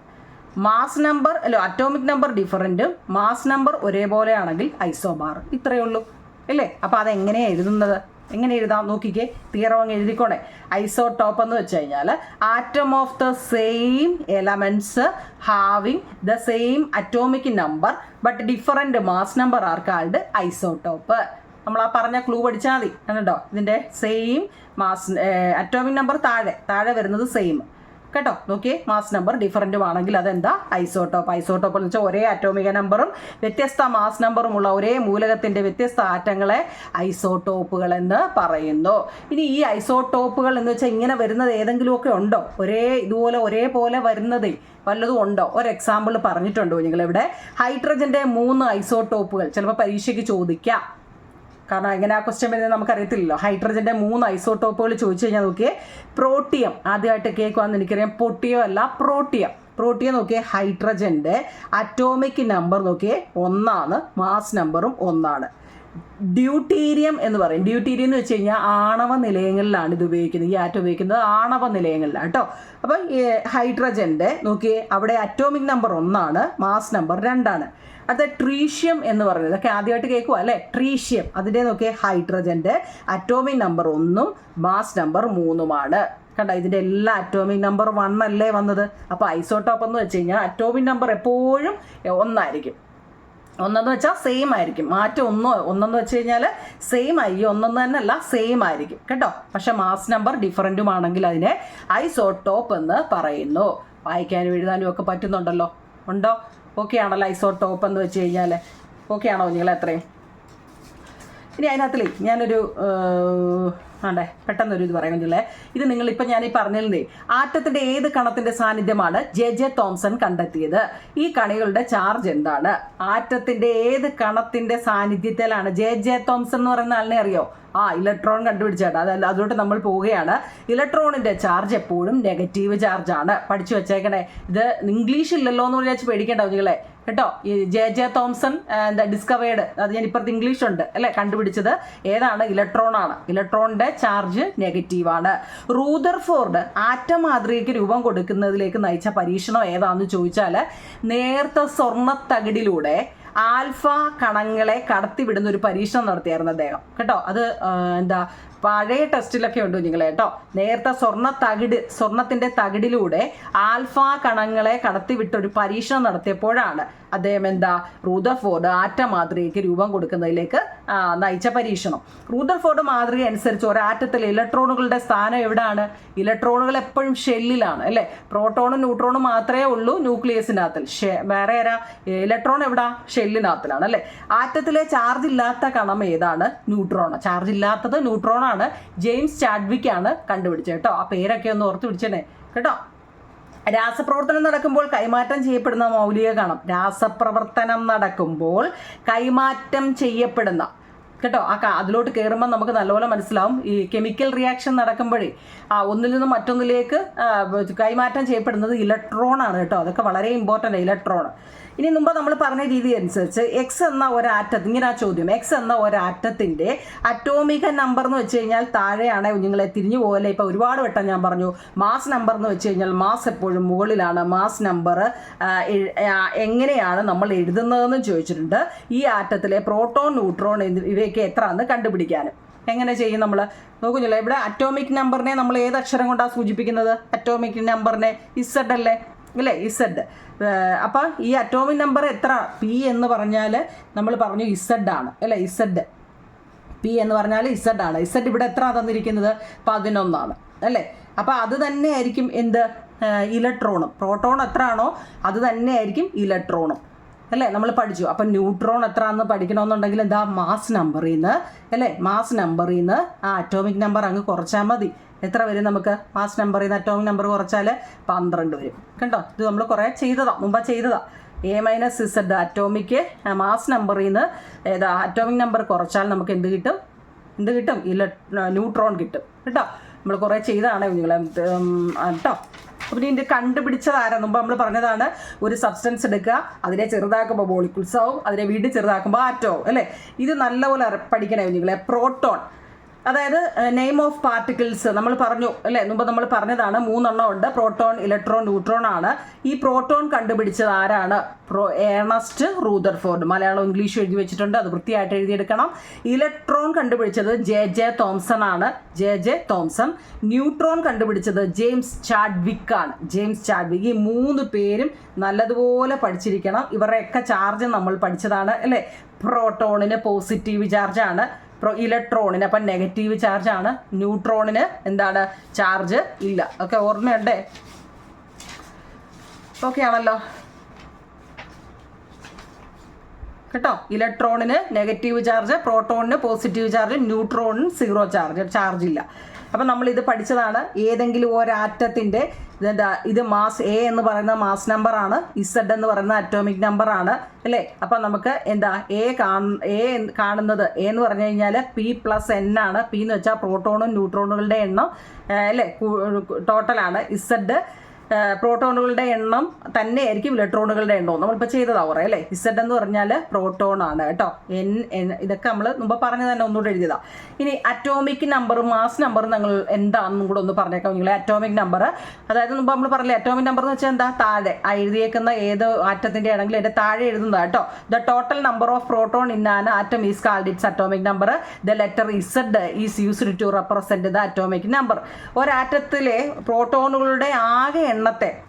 Mass number atomic number ഡിഫറൻറ്റും മാസ് നമ്പർ ഒരേപോലെയാണെങ്കിൽ ഐസോബാർ. ഇത്രയേ ഉള്ളൂ അല്ലേ? അപ്പോൾ അതെങ്ങനെയാണ് എഴുതുന്നത്? എങ്ങനെ എഴുതാം നോക്കിക്കേ, തിയറം അങ്ങ് എഴുതിക്കോണേ. ഐസോടോപ്പ് എന്ന് വെച്ച് കഴിഞ്ഞാൽ atom of the same elements having the same atomic number but different mass number are called isotope. നമ്മൾ ആ പറഞ്ഞ ക്ലൂ പഠിച്ചാൽ മതി. കണ്ടോ, ഇതിൻ്റെ സെയിം മാസ് അറ്റോമിക് നമ്പർ താഴെ വരുന്നത് സെയിം കേട്ടോ. നോക്കിയേ, മാസ് നമ്പർ ഡിഫറൻറ്റും ആണെങ്കിൽ അതെന്താ? ഐസോടോപ്പ്. ഐസോടോപ്പ് എന്ന് വെച്ചാൽ ഒരേ അറ്റോമിക നമ്പറും വ്യത്യസ്ത മാസ് നമ്പറുമുള്ള ഒരേ മൂലകത്തിൻ്റെ വ്യത്യസ്ത ആറ്റങ്ങളെ ഐസോടോപ്പുകൾ എന്ന് പറയുന്നു. ഇനി ഈ ഐസോടോപ്പുകൾ എന്ന് വെച്ചാൽ ഇങ്ങനെ വരുന്നത് ഏതെങ്കിലുമൊക്കെ ഉണ്ടോ? ഇതുപോലെ ഒരേപോലെ വരുന്നതേ വല്ലതും ഉണ്ടോ? ഒരു എക്സാമ്പിൾ പറഞ്ഞിട്ടുണ്ടോ നിങ്ങളിവിടെ? ഹൈഡ്രജൻ്റെ 3 ഐസോടോപ്പുകൾ ചിലപ്പോൾ പരീക്ഷയ്ക്ക് ചോദിക്കാം. കാരണം എങ്ങനെ ആ ക്വസ്റ്റ്യൻ വരുന്നത് നമുക്കറിയത്തില്ലല്ലോ. ഹൈഡ്രജൻ്റെ 3 ഐസോടോപ്പുകൾ ചോദിച്ചു കഴിഞ്ഞാൽ നോക്കിയേ, പ്രോട്ടിയം ആദ്യമായിട്ട് കേൾക്കുവാന്ന് എനിക്കറിയാം. പൊട്ടിയോ അല്ല, പ്രോട്ടിയം നോക്കിയേ, ഹൈഡ്രജൻ്റെ അറ്റോമിക് നമ്പർ നോക്കിയേ 1 മാസ് നമ്പറും 1. ഡ്യൂട്ടീരിയം എന്ന് പറയും. ഡ്യൂട്ടീരിയം എന്ന് വെച്ച് കഴിഞ്ഞാൽ ആണവ നിലയങ്ങളിലാണ് ഇത് ഉപയോഗിക്കുന്നത്. ഈ ആറ്റം ഉപയോഗിക്കുന്നത് ആണവ നിലയങ്ങളിലാണ് കേട്ടോ. അപ്പം ഈ ഹൈഡ്രജൻ്റെ നോക്കിയേ, അവിടെ അറ്റോമിക് നമ്പർ 1, മാസ് നമ്പർ 2. അത് ട്രീഷ്യം എന്ന് പറയുന്നത് ഇതൊക്കെ ആദ്യമായിട്ട് കേൾക്കുക അല്ലേ? ട്രീഷ്യം, അതിൻ്റെ നോക്കിയേ, ഹൈഡ്രജൻ്റെ അറ്റോമിക് നമ്പർ 1 മാസ് നമ്പർ 3. കണ്ട, ഇതിൻ്റെ എല്ലാ അറ്റോമിക് നമ്പർ 1 അല്ലേ വന്നത്. അപ്പോൾ ഐസോടോപ്പ് എന്ന് വെച്ച് കഴിഞ്ഞാൽ അറ്റോമിക് നമ്പർ എപ്പോഴും 1 ആയിരിക്കും. 1 വെച്ചാൽ സെയിം ആയിരിക്കും. മാറ്റം 1 വെച്ച് കഴിഞ്ഞാൽ സെയിം ആയി, 1 തന്നെയല്ല, സെയിം ആയിരിക്കും കേട്ടോ. പക്ഷെ മാസ് നമ്പർ ഡിഫറൻറ്റും ആണെങ്കിൽ അതിനെ ഐസോടോപ്പ് എന്ന് പറയുന്നു. വായിക്കാനും എഴുതാനും ഒക്കെ പറ്റുന്നുണ്ടല്ലോ? ഉണ്ടോ? ഓക്കെ ആണല്ലോ ഐസോടോപ്പ് എന്ന് വെച്ച് കഴിഞ്ഞാൽ? ഓക്കെ ആണോ നിങ്ങൾ എത്രയും? ഇനി അതിനകത്തിലേ ഞാനൊരു പെട്ടെന്നൊരു ഇത് പറയുന്നില്ലേ, ഇത് നിങ്ങളിപ്പോൾ ഞാൻ ഈ പറഞ്ഞില്ലേ, ആറ്റത്തിൻ്റെ ഏത് കണത്തിൻ്റെ സാന്നിധ്യമാണ് ജെ തോംസൺ കണ്ടെത്തിയത്? ഈ കണികളുടെ ചാർജ് എന്താണ്? ആറ്റത്തിൻ്റെ ഏത് കണത്തിൻ്റെ സാന്നിധ്യത്തിലാണ്? ജെ തോംസൺ എന്ന് പറയുന്ന ആളിനെ അറിയോ? ഇലക്ട്രോൺ കണ്ടുപിടിച്ചേട്ടാ. അതുകൊണ്ട് നമ്മൾ പോവുകയാണ്. ഇലക്ട്രോണിൻ്റെ ചാർജ് എപ്പോഴും നെഗറ്റീവ് ചാർജാണ്. പഠിച്ചു വെച്ചേക്കണേ. ഇത് ഇംഗ്ലീഷ് ഇല്ലല്ലോ എന്ന് വിചാരിച്ച് പേടിക്കേണ്ട നിങ്ങളെ കേട്ടോ. ഈ ജെ തോംസൺ ഡിസ്കവേർഡ്, അത് ഞാൻ ഇപ്പുറത്ത് ഇംഗ്ലീഷ് ഉണ്ട് അല്ലേ, കണ്ടുപിടിച്ചത് ഏതാണ്? ഇലക്ട്രോണാണ്. ഇലക്ട്രോണിൻ്റെ ചാർജ് നെഗറ്റീവാണ്. റൂദർഫോർഡ് ആറ്റം മാതൃകയ്ക്ക് രൂപം കൊടുക്കുന്നതിലേക്ക് നയിച്ച പരീക്ഷണം ഏതാണെന്ന് ചോദിച്ചാൽ, നേർത്ത സ്വർണ്ണത്തകിടിലൂടെ ആൽഫ കണങ്ങളെ കടത്തിവിടുന്ന ഒരു പരീക്ഷണം നടത്തിയായിരുന്നു അദ്ദേഹം കേട്ടോ. അത് പഴയ ടെസ്റ്റിലൊക്കെ ഉണ്ട് നിങ്ങളെ കേട്ടോ. നേരത്തെ സ്വർണത്തിൻ്റെ തകിടിലൂടെ ആൽഫ കണങ്ങളെ കടത്തിവിട്ടൊരു പരീക്ഷണം നടത്തിയപ്പോഴാണ് അദ്ദേഹം റൂദർഫോർഡ് ആറ്റ മാതൃകയ്ക്ക് രൂപം കൊടുക്കുന്നതിലേക്ക് നയിച്ച പരീക്ഷണം. റൂദർഫോർഡ് മാതൃക അനുസരിച്ച് ഒരാറ്റത്തിലെ ഇലക്ട്രോണുകളുടെ സ്ഥാനം എവിടെയാണ്? ഇലക്ട്രോണുകൾ എപ്പോഴും ഷെല്ലിലാണ് അല്ലേ? പ്രോട്ടോണും ന്യൂട്രോണും മാത്രമേ ഉള്ളൂ ന്യൂക്ലിയസിനകത്തിൽ. വേറെ ഇലക്ട്രോൺ എവിടാ? ഷെല്ലിനകത്തിലാണ് അല്ലേ? ആറ്റത്തിലെ ചാർജ് ഇല്ലാത്ത കണം ഏതാണ്? ന്യൂട്രോൺ. ചാർജ് ഇല്ലാത്തത് ന്യൂട്രോൺ ആണ്. ജെയിംസ് ചാഡ്വിക് ആണ് കണ്ടുപിടിച്ചത് കേട്ടോ. ആ പേരൊക്കെ ഒന്ന് ഓർത്ത് പിടിച്ചേ കേട്ടോ. രാസപ്രവർത്തനം നടക്കുമ്പോൾ കൈമാറ്റം ചെയ്യപ്പെടുന്ന മൗലിക കണം. രാസപ്രവർത്തനം നടക്കുമ്പോൾ കൈമാറ്റം ചെയ്യപ്പെടുന്ന കേട്ടോ. അതിലോട്ട് കയറുമ്പോൾ നമുക്ക് നല്ലപോലെ മനസ്സിലാവും. ഈ കെമിക്കൽ റിയാക്ഷൻ നടക്കുമ്പോഴേ ഒന്നിൽ നിന്ന് മറ്റൊന്നിലേക്ക് കൈമാറ്റം ചെയ്യപ്പെടുന്നത് ഇലക്ട്രോൺ ആണ് കേട്ടോ. അതൊക്കെ വളരെ ഇമ്പോർട്ടൻ്റ് ഇലക്ട്രോൺ. ഇനി മുമ്പ് നമ്മൾ പറഞ്ഞ രീതി അനുസരിച്ച് എക്സ് എന്ന ഒരാറ്റം, ഇങ്ങനെ ആ ചോദ്യം, എക്സ് എന്ന ഒരാറ്റത്തിൻ്റെ അറ്റോമിക നമ്പർ എന്ന് വെച്ച് കഴിഞ്ഞാൽ താഴെയാണ്. കുഞ്ഞുങ്ങളെ തിരിഞ്ഞു പോലെ ഇപ്പോൾ ഒരുപാട് വട്ടം ഞാൻ പറഞ്ഞു. മാസ് നമ്പർ എന്ന് വെച്ച് കഴിഞ്ഞാൽ മാസ് എപ്പോഴും മുകളിലാണ്. മാസ് നമ്പർ എങ്ങനെയാണ് നമ്മൾ എഴുതുന്നതെന്ന് ചോദിച്ചിട്ടുണ്ട്. ഈ ആറ്റത്തിലെ പ്രോട്ടോൺ ന്യൂട്രോൺ ഇവയൊക്കെ എത്ര എന്ന് കണ്ടുപിടിക്കാനും എങ്ങനെ ചെയ്യും നമ്മൾ നോക്കുന്നില്ല. ഇവിടെ അറ്റോമിക് നമ്പറിനെ നമ്മൾ ഏത് അക്ഷരം കൊണ്ടാണ് സൂചിപ്പിക്കുന്നത്? അറ്റോമിക് നമ്പറിനെ ഇസഡ് അല്ലേ ഇസഡ്. അപ്പം ഈ അറ്റോമിക് നമ്പർ എത്ര? പി എന്ന് പറഞ്ഞാൽ നമ്മൾ പറഞ്ഞു ഇസഡ് ആണ് അല്ലേ? ഇസഡ്, പി എന്ന് പറഞ്ഞാൽ ഇസഡ് ആണ്. ഇസഡ് ഇവിടെ എത്ര തന്നിരിക്കുന്നത്? 11 അല്ലേ? അപ്പോൾ അത് തന്നെ ആയിരിക്കും ഇലക്ട്രോണും. പ്രോട്ടോൺ എത്ര ആണോ അത് തന്നെ ആയിരിക്കും ഇലക്ട്രോണും അല്ലേ? നമ്മൾ പഠിച്ചു. അപ്പം ന്യൂട്രോൺ എത്ര എന്ന് പഠിക്കണമെന്നുണ്ടെങ്കിൽ മാസ് നമ്പറിൽ നിന്ന് അല്ലേ? മാസ് നമ്പറിൽ നിന്ന് ആ അറ്റോമിക് നമ്പർ അങ്ങ് കുറച്ചാൽ മതി. എത്ര വരും നമുക്ക്? മാസ് നമ്പറിൽ നിന്ന് അറ്റോമിക് നമ്പർ കുറച്ചാൽ 12 വരും കേട്ടോ. ഇത് നമ്മൾ കുറേ മുമ്പ് ചെയ്തതാണ്. A-Z അറ്റോമിക് മാസ് നമ്പറിൽ നിന്ന് അറ്റോമിക് നമ്പർ കുറച്ചാൽ നമുക്ക് എന്ത് കിട്ടും? ന്യൂട്രോൺ കിട്ടും കേട്ടോ. നമ്മൾ കുറേ ചെയ്തതാണ് നിങ്ങളെ കേട്ടോ. അപ്പം ഇതിൻ്റെ കണ്ടുപിടിച്ചത് ആരാ? മുമ്പ് നമ്മൾ പറഞ്ഞതാണ്, ഒരു സബ്സ്റ്റൻസ് എടുക്കുക, അതിനെ ചെറുതാക്കുമ്പോൾ മോളിക്യൂൾസ് ആവും, അതിനെ വീണ്ടും ചെറുതാക്കുമ്പോൾ ആറ്റവും അല്ലേ? ഇത് നല്ലപോലെ പഠിക്കണേ നിങ്ങളെ. പ്രോട്ടോൺ അതായത് നെയിം ഓഫ് പാർട്ടിക്കിൾസ് നമ്മൾ പറഞ്ഞു അല്ലേ, മുമ്പ് നമ്മൾ പറഞ്ഞതാണ് 3 ഉണ്ട്. പ്രോട്ടോൺ, ഇലക്ട്രോൺ, ന്യൂട്രോൺ ആണ്. ഈ പ്രോട്ടോൺ കണ്ടുപിടിച്ചത് ആരാണ്? Ernest Rutherford. മലയാളം ഇംഗ്ലീഷ് എഴുതി വെച്ചിട്ടുണ്ട്, അത് വൃത്തിയായിട്ട് എഴുതിയെടുക്കണം. ഇലക്ട്രോൺ കണ്ടുപിടിച്ചത് ജെ തോംസൺ ആണ്, ജെ തോംസൺ. ന്യൂട്രോൺ കണ്ടുപിടിച്ചത് ജെയിംസ് ചാഡ്വിക്ക് ആണ്, ജെയിംസ് ചാഡ്വിക്ക്. ഈ 3 പേരും നല്ലതുപോലെ പഠിച്ചിരിക്കണം. ഇവരുടെയൊക്കെ ചാർജ് നമ്മൾ പഠിച്ചതാണ് അല്ലേ. പ്രോട്ടോണിന് പോസിറ്റീവ് ചാർജാണ്, ഇലക്ട്രോണിന് അപ്പം നെഗറ്റീവ് ചാർജാണ്, ന്യൂട്രോണിന് എന്താണ് ചാർജ് ഇല്ല. ഓക്കെ, ഓർമ്മയുണ്ടേ? ഓക്കെ ആണല്ലോ കേട്ടോ. ഇലക്ട്രോണിന് നെഗറ്റീവ് ചാർജ്, പ്രോട്ടോണിന് പോസിറ്റീവ് ചാർജ്, ന്യൂട്രോണിന് 0 ചാർജ് ഇല്ല. അപ്പം നമ്മളിത് പഠിച്ചതാണ്. ഏതെങ്കിലും ഒരാറ്റത്തിൻ്റെ ഇത് മാസ് എ എന്ന് പറയുന്ന മാസ് നമ്പറാണ്, ഇസഡ് എന്ന് പറയുന്ന അറ്റോമിക് നമ്പറാണ് അല്ലേ. അപ്പം നമുക്ക് എ കാണുന്നത് എ എന്ന് പറഞ്ഞു കഴിഞ്ഞാൽ P+N ആണ്. പി എന്ന് വെച്ചാൽ പ്രോട്ടോണും ന്യൂട്രോണുകളുടെ എണ്ണം അല്ലേ, ടോട്ടലാണ്. ഇസഡ് പ്രോട്ടോണുകളുടെ എണ്ണം തന്നെയായിരിക്കും ഇലക്ട്രോണുകളുടെ എണ്ണവും. നമ്മളിപ്പോൾ ചെയ്തതാ കുറേ അല്ലേ. ഇസഡ് എന്ന് പറഞ്ഞാൽ പ്രോട്ടോൺ ആണ് കേട്ടോ. ഇതൊക്കെ നമ്മൾ മുമ്പ് പറഞ്ഞ തന്നെ ഒന്നുകൂടെ എഴുതിയതാ. ഇനി അറ്റോമിക് നമ്പറും മാസ് നമ്പറും നിങ്ങൾ എന്താണെന്നും കൂടെ ഒന്ന് പറഞ്ഞേക്കാം നിങ്ങൾ. അറ്റോമിക് നമ്പർ, അതായത് മുമ്പ് നമ്മൾ പറഞ്ഞില്ലേ അറ്റോമിക് നമ്പർ എന്ന് വെച്ചാൽ എന്താ, താഴെ എഴുതിയേക്കുന്ന ഏത് ആറ്റത്തിൻ്റെ ആണെങ്കിലും എൻ്റെ താഴെ എഴുതുന്നതാണ് കേട്ടോ. The total number of proton in an atom is called its atomic number. The letter Z is used to represent the atomic number. ഒരാറ്റത്തിലെ പ്രോട്ടോണുകളുടെ ആകെ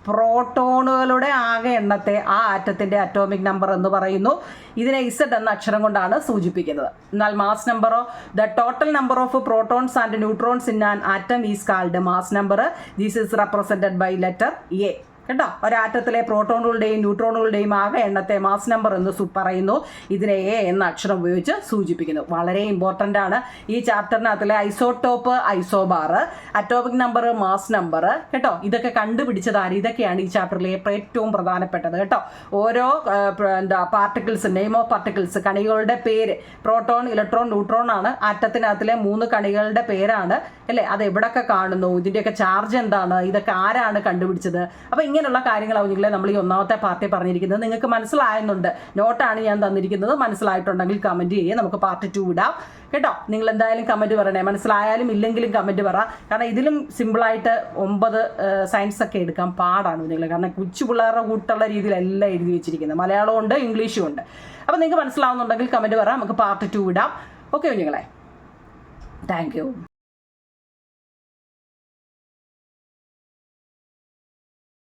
പ്രോട്ടോണുകളുടെ ആകെ എണ്ണത്തെ ആ ആറ്റത്തിന്റെ അറ്റോമിക് നമ്പർ എന്ന് പറയുന്നു. ഇതിനെ ഇസഡ് എന്ന അക്ഷരം കൊണ്ടാണ് സൂചിപ്പിക്കുന്നത്. എന്നാൽ മാസ് നമ്പറോ, the total number of protons and neutrons in an atom is called mass number. This is represented by letter A കേട്ടോ. ഒരാറ്റത്തിലെ പ്രോട്ടോണുകളുടെയും ന്യൂട്രോണുകളുടെയും ആകെ എണ്ണത്തെ മാസ് നമ്പർ എന്ന് പറയുന്നു. ഇതിനെ എ എന്ന അക്ഷരം ഉപയോഗിച്ച് സൂചിപ്പിക്കുന്നു. വളരെ ഇമ്പോർട്ടൻ്റ് ആണ്. ഈ ചാപ്റ്ററിനകത്തിലെ isotope, isobar, atomic number, mass number കേട്ടോ, ഇതൊക്കെ കണ്ടുപിടിച്ചതാണ്. ഇതൊക്കെയാണ് ഈ ചാപ്റ്ററിലെ ഏറ്റവും പ്രധാനപ്പെട്ടത് കേട്ടോ. ഓരോ പാർട്ടിക്കിൾസ്, നെയിം ഓഫ് പാർട്ടിക്കിൾസ്, കണികളുടെ പേര്, പ്രോട്ടോൺ, ഇലക്ട്രോൺ, ന്യൂട്രോൺ ആണ്. ആറ്റത്തിനകത്തിലെ 3 കണികളുടെ പേരാണ് അല്ലേ. അത് എവിടെയൊക്കെ കാണുന്നു, ഇതിൻ്റെയൊക്കെ ചാർജ് എന്താണ്, ഇതൊക്കെ ആരാണ് കണ്ടുപിടിച്ചത്. അപ്പം ഇങ്ങനെയുള്ള കാര്യങ്ങളാവും നിങ്ങളെ നമ്മൾ ഈ 1ാമത്തെ പാർട്ടി പറഞ്ഞിരിക്കുന്നത്. നിങ്ങൾക്ക് മനസ്സിലായെന്നുണ്ട്, നോട്ടാണ് ഞാൻ തന്നിരിക്കുന്നത്. മനസ്സിലായിട്ടുണ്ടെങ്കിൽ കമൻറ്റ് ചെയ്യുക, നമുക്ക് പാർട്ട് 2 ഇടാം കേട്ടോ. നിങ്ങൾ എന്തായാലും കമൻറ്റ് പറയണേ, മനസ്സിലായാലും ഇല്ലെങ്കിലും കമൻറ്റ് പറ. കാരണം ഇതിലും സിമ്പിളായിട്ട് 9 സയൻസ് ഒക്കെ എടുക്കാൻ പാടാണ് നിങ്ങൾ, കാരണം കൊച്ചു പിള്ളേരുടെ കൂട്ടുള്ള രീതിയിലെല്ലാം എഴുതി വെച്ചിരിക്കുന്നത്. മലയാളവും ഉണ്ട്, ഇംഗ്ലീഷും ഉണ്ട്. അപ്പോൾ നിങ്ങൾക്ക് മനസ്സിലാവുന്നുണ്ടെങ്കിൽ കമൻറ്റ് പറ, നമുക്ക് പാർട്ട് 2 ഇടാം. ഓക്കെ കുഞ്ഞുങ്ങളെ, താങ്ക് യു.